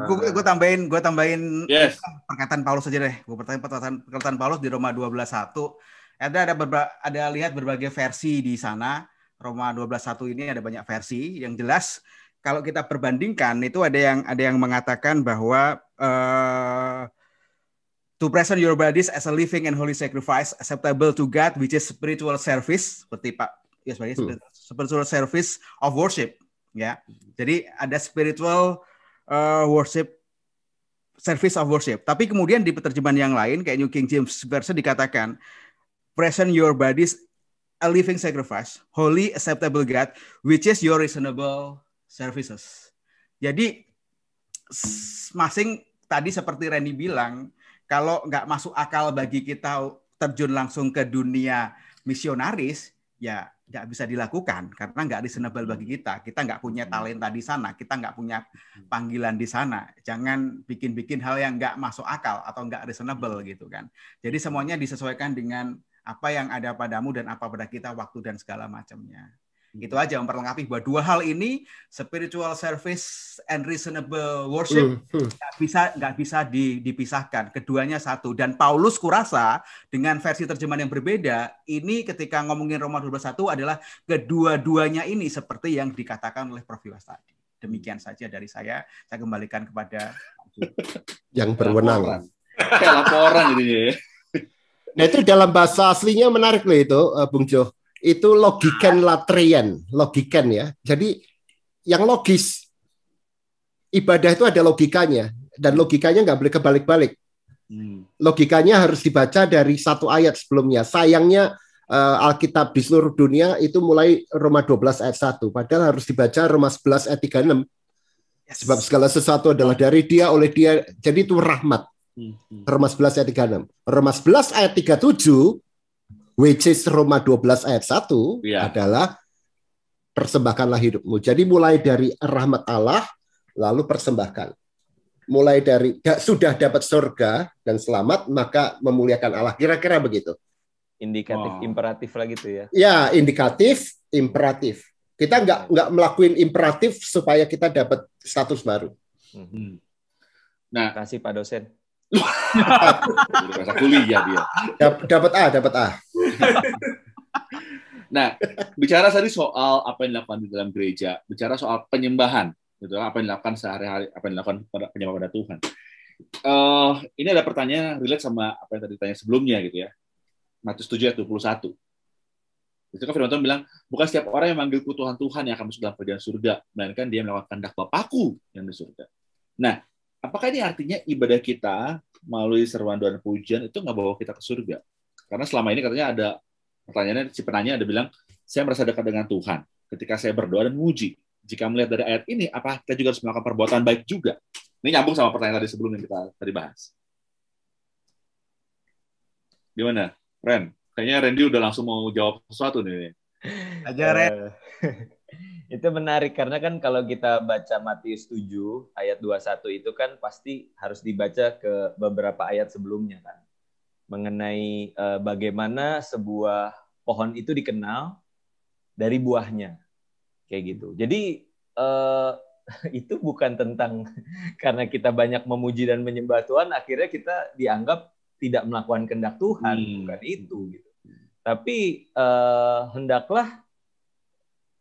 Gue tambahin Yes. perkataan Paulus aja deh. Gue perkataan Paulus di Roma 12:1. Ada lihat berbagai versi di sana. Roma 12:1 ini ada banyak versi. Yang jelas kalau kita perbandingkan itu ada yang mengatakan bahwa to present your bodies as a living and holy sacrifice acceptable to God, which is spiritual service, seperti Pak ya, sebagai spiritual service of worship ya. Jadi ada spiritual worship, service of worship. Tapi kemudian di penerjemahan yang lain kayak New King James Version dikatakan present your bodies a living sacrifice, holy acceptable God, which is your reasonable services. Jadi masing tadi seperti Randy bilang, kalau nggak masuk akal bagi kita terjun langsung ke dunia misionaris, ya nggak bisa dilakukan karena nggak reasonable bagi kita. Kita nggak punya talenta di sana, kita nggak punya panggilan di sana. Jangan bikin-bikin hal yang nggak masuk akal atau nggak reasonable gitu kan. Jadi semuanya disesuaikan dengan apa yang ada padamu dan apa pada kita, waktu dan segala macamnya. Itu aja memperlengkapi bahwa dua hal ini, spiritual service and reasonable worship, nggak bisa dipisahkan. Keduanya satu. Dan Paulus kurasa dengan versi terjemahan yang berbeda, ini ketika ngomongin Roma 12:1 adalah kedua-duanya ini seperti yang dikatakan oleh Prof. Iwas tadi. Demikian saja dari saya kembalikan kepada yang berwenang. Kayak laporan jadinya ya. Nah itu dalam bahasa aslinya menarik loh itu, Bung Jo. Itu logiken latrien, logiken ya. Jadi yang logis, ibadah itu ada logikanya, dan logikanya nggak boleh kebalik-balik. Logikanya harus dibaca dari satu ayat sebelumnya. Sayangnya Alkitab di seluruh dunia itu mulai Roma 12 ayat 1, padahal harus dibaca Roma 11 ayat 36. Sebab segala sesuatu adalah dari Dia, oleh Dia, jadi itu rahmat. Roma 11 ayat 36. Roma 11 ayat 37, which is Roma 12 ayat 1 adalah persembahkanlah hidupmu. Jadi mulai dari rahmat Allah, lalu persembahkan. Mulai dari sudah dapat surga dan selamat, maka memuliakan Allah. Kira-kira begitu. Indikatif, imperatif lah gitu ya. Ya, indikatif, imperatif. Kita nggak melakukan imperatif supaya kita dapat status baru. Nah, kasih Pak dosen. Bahasa kuliah dia. Dapat A. Nah, bicara tadi soal apa yang dilakukan di dalam gereja, bicara soal penyembahan, gitu, apa yang dilakukan sehari-hari, apa yang dilakukan penyembahan pada Tuhan. Ini ada pertanyaan relate sama apa yang tadi ditanya sebelumnya, gitu ya. Matius 7 ayat 21. Itu kan firman Tuhan bilang, bukan setiap orang yang manggilku Tuhan Tuhan yang akan masuk dalam kerajaan surga, melainkan dia melakukan kehendak Bapakku yang di surga. Nah, apakah ini artinya ibadah kita melalui seruan doa dan pujian itu nggak bawa kita ke surga? Karena selama ini katanya ada pertanyaannya, si penanya ada bilang, saya merasa dekat dengan Tuhan ketika saya berdoa dan memuji. Jika melihat dari ayat ini, apa kita juga harus melakukan perbuatan baik juga? Ini nyambung sama pertanyaan tadi sebelum yang kita tadi bahas. Gimana, Ren? Kayaknya Randy udah langsung mau jawab sesuatu nih. Aja, Ren. Itu menarik karena kan kalau kita baca Matius 7 ayat 21 itu kan pasti harus dibaca ke beberapa ayat sebelumnya kan. Mengenai bagaimana sebuah pohon itu dikenal dari buahnya. Kayak gitu. Jadi itu bukan tentang karena kita banyak memuji dan menyembah Tuhan akhirnya kita dianggap tidak melakukan kehendak Tuhan, bukan itu gitu. Tapi hendaklah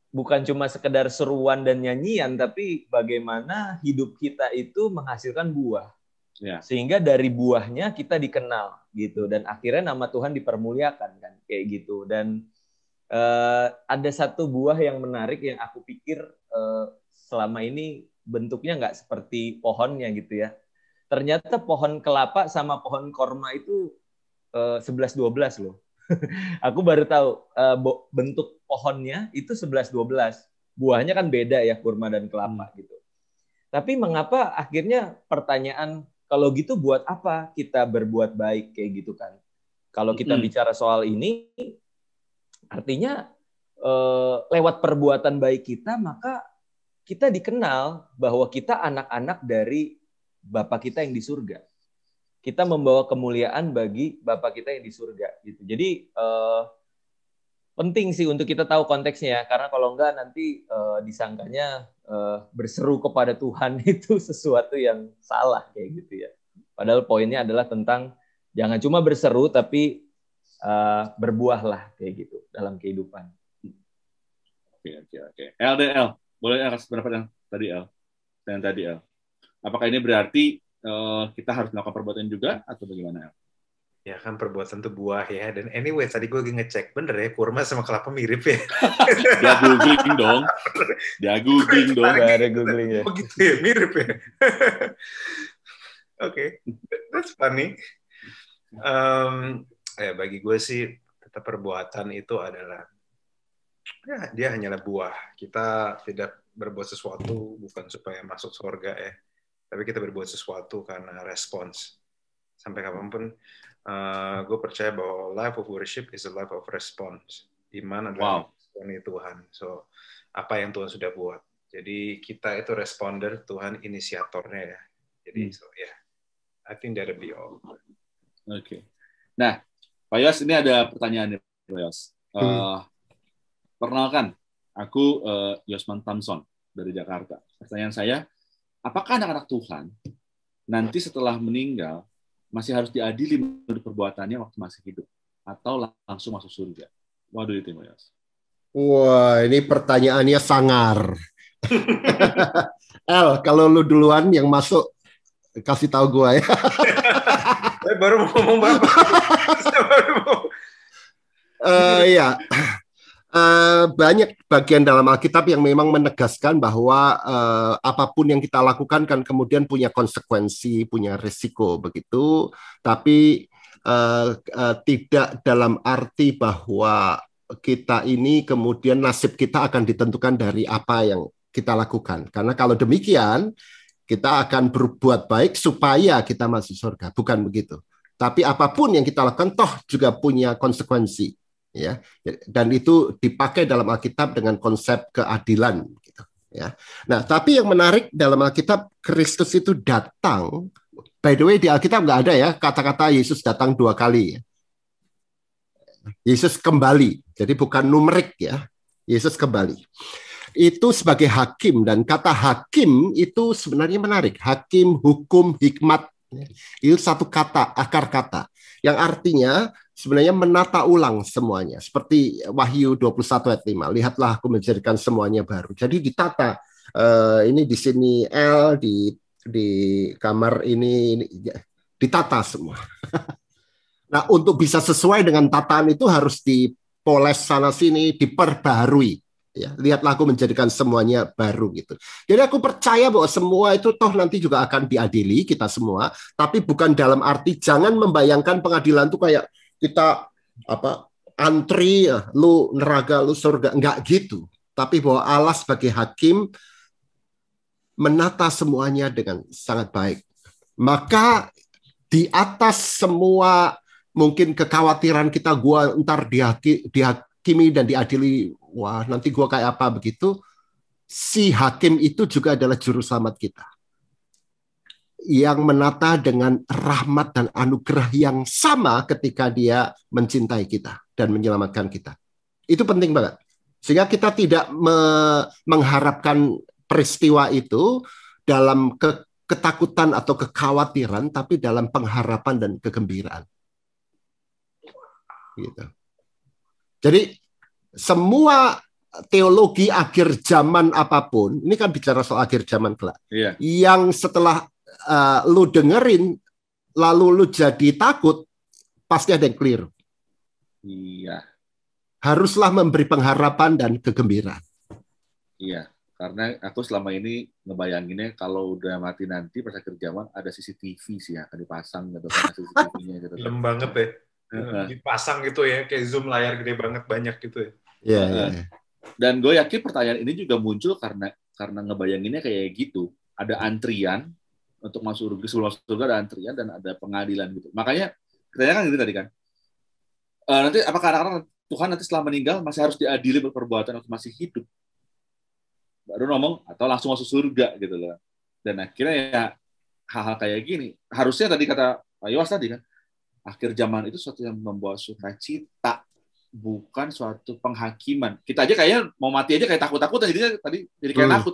bukan cuma sekedar seruan dan nyanyian, tapi bagaimana hidup kita itu menghasilkan buah. Ya. Sehingga dari buahnya kita dikenal gitu, dan akhirnya nama Tuhan dipermuliakan kan, kayak gitu. Dan ada satu buah yang menarik yang aku pikir selama ini bentuknya nggak seperti pohonnya gitu ya. Ternyata pohon kelapa sama pohon korma itu 11-12 loh. Aku baru tahu bentuk pohonnya itu 11-12. Buahnya kan beda ya, kurma dan kelapa gitu. Tapi mengapa akhirnya pertanyaan, kalau gitu buat apa kita berbuat baik kayak gitu kan? Kalau kita bicara soal ini, artinya lewat perbuatan baik kita, maka kita dikenal bahwa kita anak-anak dari Bapa kita yang di surga. Kita membawa kemuliaan bagi Bapa kita yang di surga gitu. Jadi penting sih untuk kita tahu konteksnya, karena kalau enggak nanti disangkanya berseru kepada Tuhan itu sesuatu yang salah kayak gitu ya. Padahal poinnya adalah tentang jangan cuma berseru tapi berbuahlah kayak gitu dalam kehidupan. Oke. LDL, boleh kasih pendapat yang tadi L? Apakah ini berarti kita harus melakukan perbuatan juga atau bagaimana? Ya kan perbuatan itu buah ya. Dan anyway tadi gue lagi ngecek, bener ya kurma sama kelapa mirip ya. Dia googling dong. Ada googling ya. Begitu ya, mirip ya. Oke, that's funny. Bagi gue sih tetap perbuatan itu adalah ya dia hanyalah buah. Kita tidak berbuat sesuatu bukan supaya masuk surga ya. tapi kita berbuat sesuatu karena respons. Sampai kapanpun, gue percaya bahwa life of worship is a life of response. Iman adalah respon Tuhan. So, apa yang Tuhan sudah buat. Jadi kita itu responder, Tuhan inisiatornya ya. Jadi I think that'll be all. Oke. Nah, Pak Yos, ini ada pertanyaan nih, Pak Yos. Perkenalkan, aku Yosman Tamson dari Jakarta. Pertanyaan saya, apakah anak-anak Tuhan nanti setelah meninggal masih harus diadili menurut perbuatannya waktu masih hidup, atau langsung masuk surga? Waduh itu, Pak Yos. Wah, ini pertanyaannya sangar. El, kalau lu duluan yang masuk, kasih tahu gua ya. Saya baru mau ngomong Bapak. Ya, banyak bagian dalam Alkitab yang memang menegaskan bahwa apapun yang kita lakukan kan kemudian punya konsekuensi, punya risiko begitu. Tapi tidak dalam arti bahwa kita ini kemudian nasib kita akan ditentukan dari apa yang kita lakukan. Karena kalau demikian, kita akan berbuat baik supaya kita masuk surga. Bukan begitu. Tapi apapun yang kita lakukan toh juga punya konsekuensi. Ya. Dan itu dipakai dalam Alkitab dengan konsep keadilan. Gitu. Ya. Nah, tapi yang menarik dalam Alkitab, Kristus itu datang. By the way, di Alkitab nggak ada ya kata-kata Yesus datang 2 kali. Ya. Yesus kembali. Jadi bukan numerik ya. Yesus kembali. Itu sebagai hakim, dan kata hakim itu sebenarnya menarik. Hakim, hukum, hikmat, itu satu kata, akar kata, yang artinya sebenarnya menata ulang semuanya. Seperti Wahyu 21 ayat 5, lihatlah aku menjadikan semuanya baru. Jadi ditata, ini di sini L, di kamar ini ditata semua. Nah, untuk bisa sesuai dengan tataan itu harus dipoles sana-sini, diperbaharui. Ya, lihatlah aku menjadikan semuanya baru gitu. Jadi aku percaya bahwa semua itu toh nanti juga akan diadili kita semua, tapi bukan dalam arti jangan membayangkan pengadilan itu kayak kita antri, lu neraka, lu surga, enggak gitu. Tapi bahwa Allah sebagai hakim menata semuanya dengan sangat baik. Maka di atas semua mungkin kekhawatiran kita, gua ntar dihakimi dan diadili, wah nanti gua kayak apa begitu, si hakim itu juga adalah juru selamat kita yang menata dengan rahmat dan anugerah yang sama ketika dia mencintai kita dan menyelamatkan kita. Itu penting banget. Sehingga kita tidak mengharapkan peristiwa itu dalam ketakutan atau kekhawatiran, tapi dalam pengharapan dan kegembiraan. Gitu. Jadi semua teologi akhir zaman apapun, ini kan bicara soal akhir zaman kelak. Iya. Yang setelah lu dengerin, lalu lu jadi takut, pasti ada yang keliru. Iya. Haruslah memberi pengharapan dan kegembiraan. Iya. Karena aku selama ini ngebayanginnya kalau udah mati nanti pas akhir zaman ada CCTV sih yang akan dipasang gitu kan, CCTV-nya gitu. Film banget deh. Dipasang gitu ya, kayak zoom layar gede banget banyak gitu ya. Iya. Dan gue yakin pertanyaan ini juga muncul karena ngebayanginnya kayak gitu. Ada antrian untuk masuk surga, sebelum masuk surga ada antrian dan ada pengadilan gitu. Makanya pertanyaan kan gitu tadi kan. Nanti apakah anak-anak Tuhan nanti setelah meninggal masih harus diadili berperbuatan waktu masih hidup? Baru ngomong atau langsung masuk surga gitu loh. Dan akhirnya ya hal-hal kayak gini. Harusnya tadi kata Pak Yowas tadi kan, akhir zaman itu suatu yang membawa sukacita, bukan suatu penghakiman. Kita aja kayaknya mau mati aja kayak takut-takutan, jadinya tadi jadi kayak takut.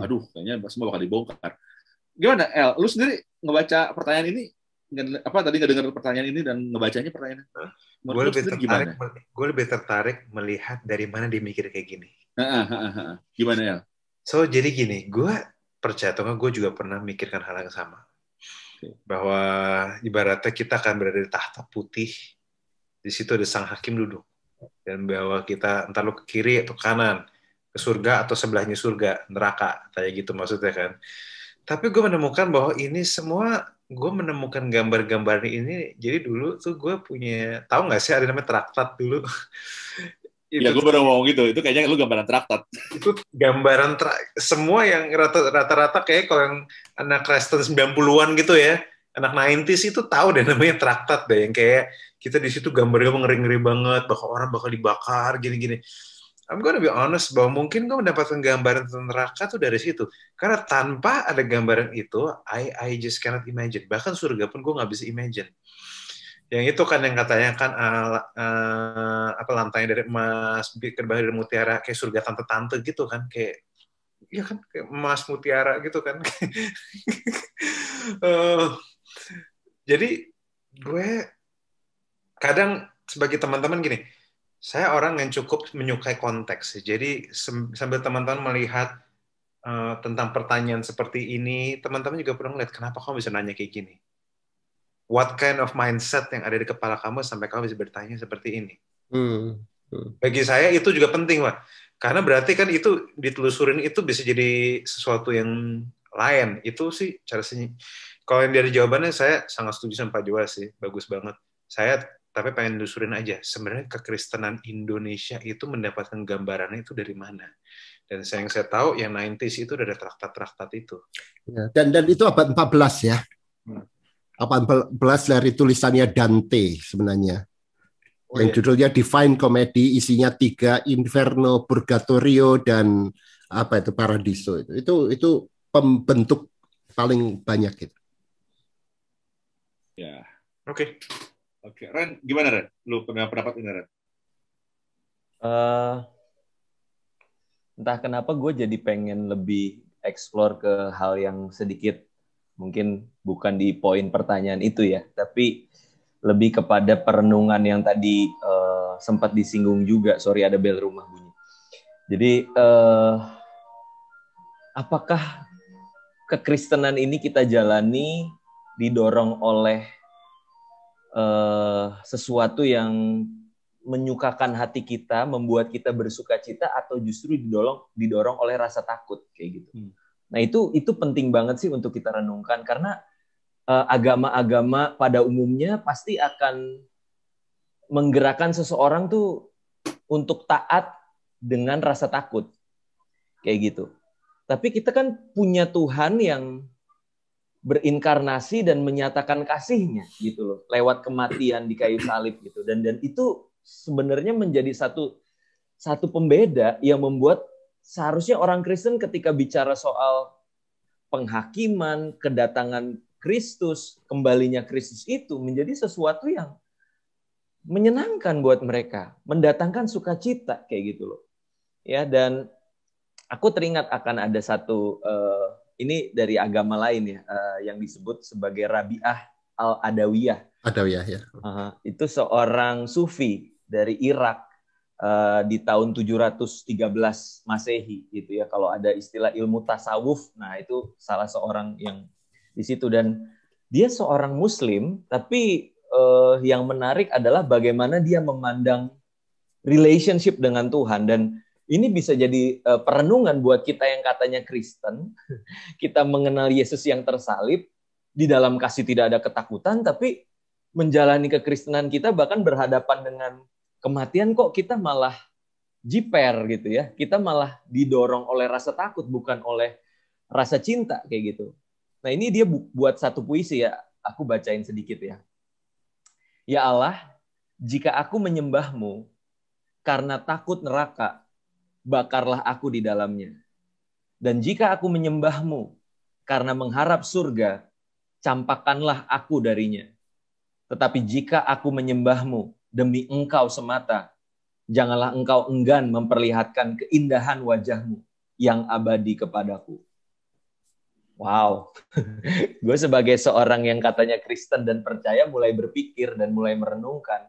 Aduh, kayaknya semua bakal dibongkar. Gimana, El? Lu sendiri ngebaca pertanyaan ini, tadi ngedengar pertanyaan ini dan ngebacanya pertanyaan? Gue lebih tertarik melihat dari mana dia mikir kayak gini. Gimana, El? So, jadi gini, gue percaya atau gue juga pernah mikirkan hal yang sama. Bahwa ibaratnya kita akan berada di tahta putih, di situ ada sang hakim duduk, dan bahwa kita entah lu ke kiri atau kanan, ke surga atau sebelahnya surga, neraka, kayak gitu maksudnya kan. Tapi gue menemukan bahwa ini semua, gue menemukan gambar-gambar ini. Jadi dulu tuh gue punya, tahu nggak sih ada namanya traktat dulu. Ya, gue baru ngomong gitu. Itu kayaknya lu gambaran traktat. Itu gambaran semua yang rata-rata kayak kalau yang anak Kristen 90-an gitu ya, anak 90s itu tahu deh namanya traktat deh, yang kayak kita di situ gambarnya ngeri-ngeri banget, bakal orang bakal dibakar gini-gini. I'm gonna be honest bahwa mungkin gue mendapatkan gambaran tentang neraka tuh dari situ. Karena tanpa ada gambaran itu, I just cannot imagine. Bahkan surga pun gue nggak bisa imagine. Yang itu kan yang katanya kan apa lantainya dari emas, gerbangnya dari mutiara, kayak surga tante-tante gitu kan, kayak ya kan kayak emas mutiara gitu kan. Jadi gue kadang sebagai teman-teman gini, saya orang yang cukup menyukai konteks. Jadi sambil teman-teman melihat tentang pertanyaan seperti ini, teman-teman juga perlu ngeliat kenapa kamu bisa nanya kayak gini. What kind of mindset yang ada di kepala kamu sampai kamu bisa bertanya seperti ini? Bagi saya itu juga penting, Pak. Karena berarti kan itu ditelusurin itu bisa jadi sesuatu yang lain. Itu sih cara sih. Kalau yang dari jawabannya saya sangat setuju sama Pak Joa sih, bagus banget. Saya tapi pengen telusurin aja. Sebenarnya kekristenan Indonesia itu mendapatkan gambarannya itu dari mana? Dan yang saya tahu yang 90s itu ada traktat-traktat itu. Ya, dan itu abad 14 ya. Abad 14 dari tulisannya Dante sebenarnya. Yang judulnya Divine Comedy, isinya 3, Inferno, Purgatorio, dan apa itu Paradiso. Itu pembentuk paling banyak gitu. Ya. Oke. Ren, gimana Ren? Lu punya pendapat ini Ren? Entah kenapa gue jadi pengen lebih explore ke hal yang sedikit mungkin bukan di poin pertanyaan itu ya, tapi lebih kepada perenungan yang tadi sempat disinggung juga. Sorry, ada bel rumah bunyi. Jadi apakah kekristenan ini kita jalani didorong oleh sesuatu yang menyukakan hati kita, membuat kita bersuka cita, atau justru didorong oleh rasa takut kayak gitu. Nah itu penting banget sih untuk kita renungkan, karena agama-agama pada umumnya pasti akan menggerakkan seseorang tuh untuk taat dengan rasa takut kayak gitu. Tapi kita kan punya Tuhan yang berinkarnasi dan menyatakan kasih-Nya gitu loh, lewat kematian di kayu salib gitu. Dan itu sebenarnya menjadi satu pembeda yang membuat seharusnya orang Kristen ketika bicara soal penghakiman, kedatangan Kristus, kembalinya Kristus itu menjadi sesuatu yang menyenangkan buat mereka, mendatangkan sukacita kayak gitu loh. Ya, dan aku teringat akan ada satu ini dari agama lain ya, yang disebut sebagai Rabi'ah al-Adawiyah. Adawiyah ya. Itu seorang sufi dari Irak di tahun 713 Masehi gitu ya. Kalau ada istilah ilmu tasawuf, nah itu salah seorang yang di situ, dan dia seorang Muslim, tapi yang menarik adalah bagaimana dia memandang relationship dengan Tuhan. Dan ini bisa jadi perenungan buat kita yang katanya Kristen. Kita mengenal Yesus yang tersalib, di dalam kasih tidak ada ketakutan, tapi menjalani kekristenan kita bahkan berhadapan dengan kematian kok kita malah jiper gitu ya. Kita malah didorong oleh rasa takut, bukan oleh rasa cinta kayak gitu. Nah ini dia buat satu puisi ya, aku bacain sedikit ya. Ya Allah, jika aku menyembah-Mu karena takut neraka, bakarlah aku di dalamnya. Dan jika aku menyembah-Mu karena mengharap surga, campakkanlah aku darinya. Tetapi jika aku menyembah-Mu demi Engkau semata, janganlah Engkau enggan memperlihatkan keindahan wajah-Mu yang abadi kepadaku. Wow, gue sebagai seorang yang katanya Kristen dan percaya mulai berpikir dan mulai merenungkan,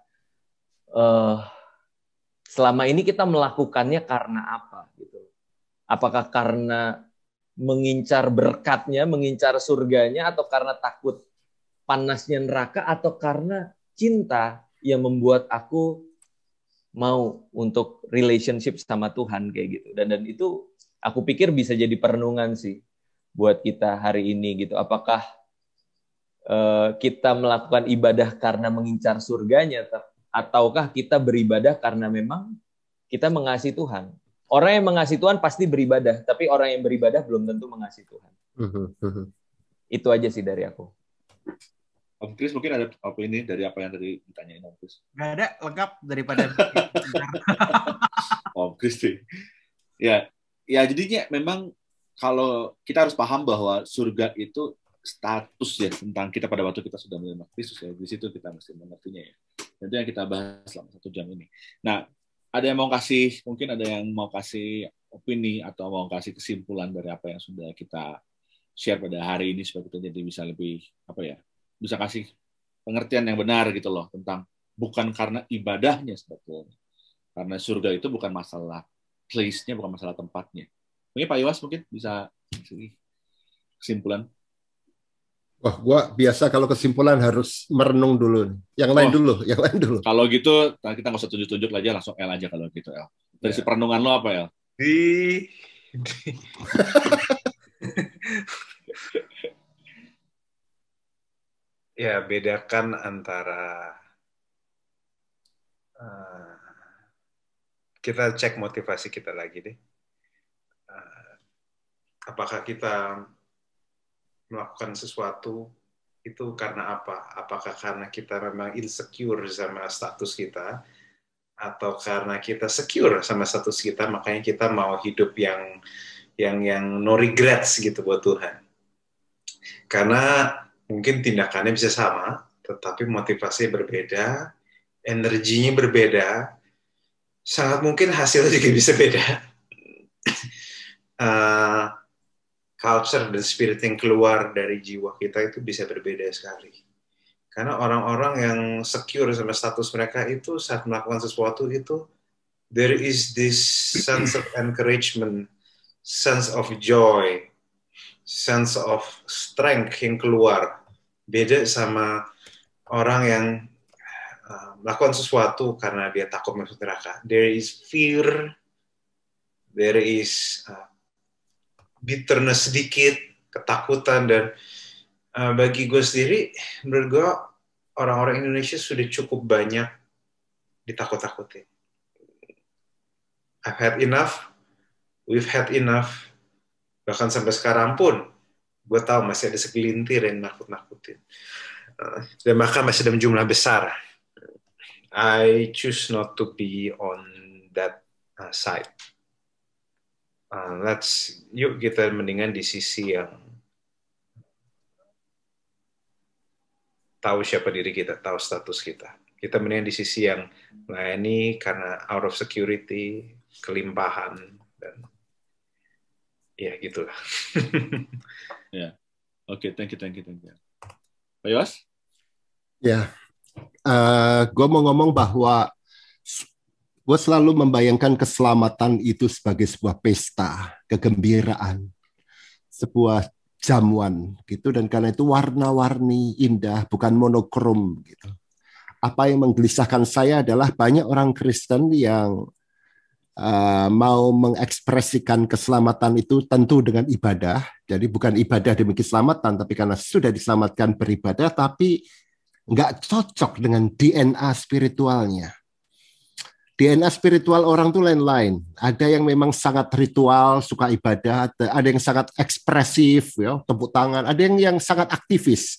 selama ini kita melakukannya karena apa? Gitu. Apakah karena mengincar berkatnya, mengincar surganya, atau karena takut panasnya neraka, atau karena cinta yang membuat aku mau untuk relationship sama Tuhan kayak gitu. Dan itu aku pikir bisa jadi perenungan sih buat kita hari ini gitu. Apakah kita melakukan ibadah karena mengincar surganya, ataukah kita beribadah karena memang kita mengasihi Tuhan. Orang yang mengasihi Tuhan pasti beribadah, tapi orang yang beribadah belum tentu mengasihi Tuhan. Itu aja sih dari aku. Om Chris mungkin ada apa ini dari apa yang tadi ditanyain Om Chris? Nggak ada, lengkap daripada Om Chris sih. Ya jadinya memang kalau kita harus paham bahwa surga itu status ya tentang kita pada waktu kita sudah menerima Kristus ya. Di situ kita mesti mengertinya ya. Dan itu yang kita bahas selama 1 jam ini. Nah, ada yang mungkin ada yang mau kasih opini atau mau kasih kesimpulan dari apa yang sudah kita share pada hari ini supaya kita jadi bisa lebih bisa kasih pengertian yang benar gitu loh tentang bukan karena ibadahnya sebetulnya. Karena surga itu bukan masalah place-nya, bukan masalah tempatnya. Mungkin Pak Iwas mungkin bisa kasih kesimpulan. Wah, gua biasa kalau kesimpulan harus merenung dulu. Yang lain dulu. Kalau gitu, kita nggak usah tunjuk-tunjuk aja, langsung L aja kalau gitu, El. Dari si perenungan lo apa, El? Ya, bedakan antara kita cek motivasi kita lagi deh. Apakah kita melakukan sesuatu itu karena apa? Apakah karena kita memang insecure sama status kita, atau karena kita secure sama status kita, makanya kita mau hidup yang no regrets gitu buat Tuhan? Karena mungkin tindakannya bisa sama, tetapi motivasinya berbeda, energinya berbeda, sangat mungkin hasilnya juga bisa beda. Culture dan spirit yang keluar dari jiwa kita itu bisa berbeda sekali. Karena orang-orang yang secure sama status mereka itu saat melakukan sesuatu itu, there is this sense of encouragement, sense of joy, sense of strength yang keluar. Beda sama orang yang melakukan sesuatu karena dia takut masuk neraka. There is fear, there is bitterness sedikit, ketakutan, dan bagi gue sendiri, menurut gue orang-orang Indonesia sudah cukup banyak ditakut-takutin. I've had enough, we've had enough, bahkan sampai sekarang pun gue tahu masih ada segelintir yang nakut-nakutin, dan bahkan masih dalam jumlah besar. I choose not to be on that side. Yuk kita mendingan di sisi yang tahu siapa diri kita, tahu status kita. Kita mendingan di sisi yang melayani karena out of security, kelimpahan, dan ya gitulah. Ya, oke, thank you. Pak Yos? Ya, gue mau ngomong bahwa gue selalu membayangkan keselamatan itu sebagai sebuah pesta, kegembiraan, sebuah jamuan gitu, dan karena itu warna-warni, indah, bukan monokrom gitu. Apa yang menggelisahkan saya adalah banyak orang Kristen yang mau mengekspresikan keselamatan itu tentu dengan ibadah. Jadi bukan ibadah demi keselamatan, tapi karena sudah diselamatkan beribadah, tapi nggak cocok dengan DNA spiritualnya. DNA spiritual orang tuh lain-lain. Ada yang memang sangat ritual, suka ibadah. Ada yang sangat ekspresif, ya, tepuk tangan. Ada yang sangat aktivis,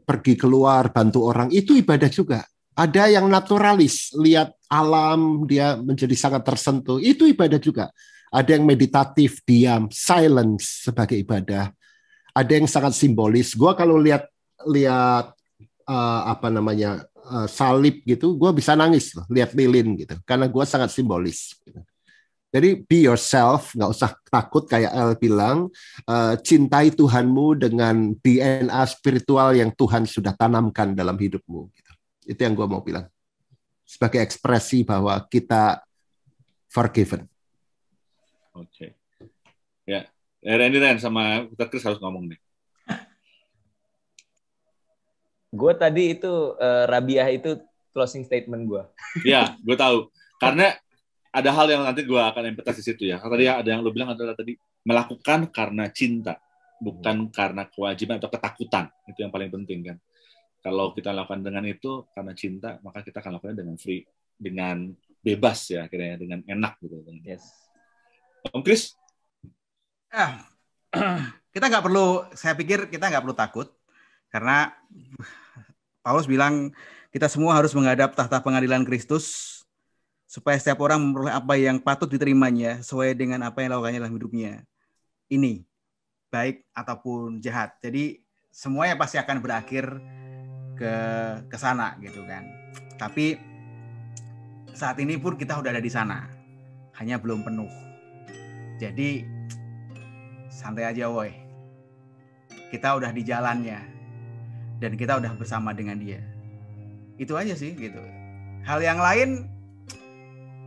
pergi keluar, bantu orang. Itu ibadah juga. Ada yang naturalis, lihat alam, dia menjadi sangat tersentuh. Itu ibadah juga. Ada yang meditatif, diam, silence sebagai ibadah. Ada yang sangat simbolis. Gua kalau lihat salib gitu, gue bisa nangis loh, lihat lilin gitu, karena gue sangat simbolis. Gitu. Jadi be yourself, nggak usah takut kayak El bilang, cintai Tuhanmu dengan DNA spiritual yang Tuhan sudah tanamkan dalam hidupmu. Gitu. Itu yang gue mau bilang, sebagai ekspresi bahwa kita forgiven. Oke, ya, Ren sama Chris harus ngomong nih. Gue tadi itu Rabiah itu closing statement gue. Ya, gue tahu. Karena ada hal yang nanti gue akan empatasi di situ ya. Tadi ada yang lo bilang adalah tadi melakukan karena cinta, bukan karena kewajiban atau ketakutan. Itu yang paling penting kan. Kalau kita lakukan dengan itu karena cinta, maka kita akan lakukan dengan free, dengan bebas ya akhirnya dengan enak gitu. Yes. Om Chris? Saya pikir kita nggak perlu takut karena Paulus bilang kita semua harus menghadap tahta pengadilan Kristus supaya setiap orang memperoleh apa yang patut diterimanya sesuai dengan apa yang dilakukannya dalam hidupnya. Ini baik ataupun jahat. Jadi semuanya pasti akan berakhir ke sana gitu kan. Tapi saat ini pun kita udah ada di sana. Hanya belum penuh. Jadi santai aja woi. Kita udah di jalannya dan kita udah bersama dengan dia. Itu aja sih gitu. Hal yang lain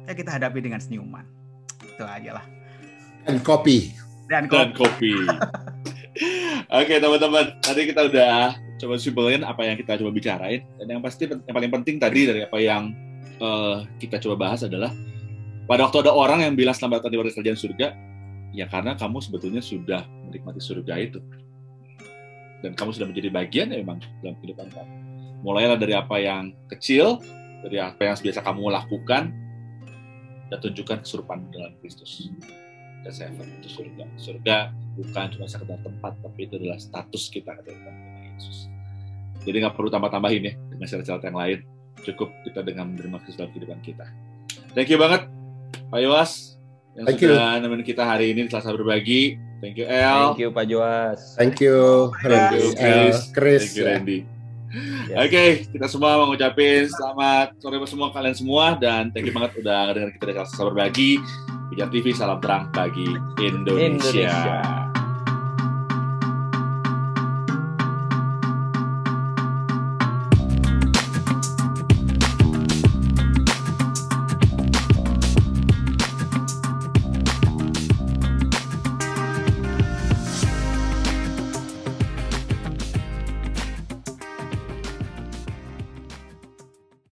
ya kita hadapi dengan senyuman. Itu aja lah. Dan kopi. Oke teman-teman, tadi kita udah coba simpulin apa yang kita coba bicarain, dan yang pasti yang paling penting tadi dari apa yang kita coba bahas adalah pada waktu ada orang yang bilang selamat datang di warga kerajaan surga, ya karena kamu sebetulnya sudah menikmati surga itu dan kamu sudah menjadi bagian ya memang dalam kehidupan kamu. Mulailah dari apa yang kecil, dari apa yang biasa kamu lakukan, dan tunjukkan kesurupan dalam Kristus. Dan saya itu surga. Surga bukan cuma sekedar tempat, tapi itu adalah status kita dengan Yesus. Jadi nggak perlu tambah-tambahin ya dengan syarat-syarat yang lain. Cukup kita dengan menerima Kristus dalam kehidupan kita. Thank you banget Pak Yowas yang sudah nemenin kita hari ini di Selasa Berbagi. Thank you El. Thank you Pak Yowas. Thank you Chris. Thank you Randy. Yes. Oke, kita semua mengucapin selamat sore semua kalian semua, dan thank you banget udah dengerin kita di Selasa Berbagi. Pijar TV, salam terang bagi Indonesia.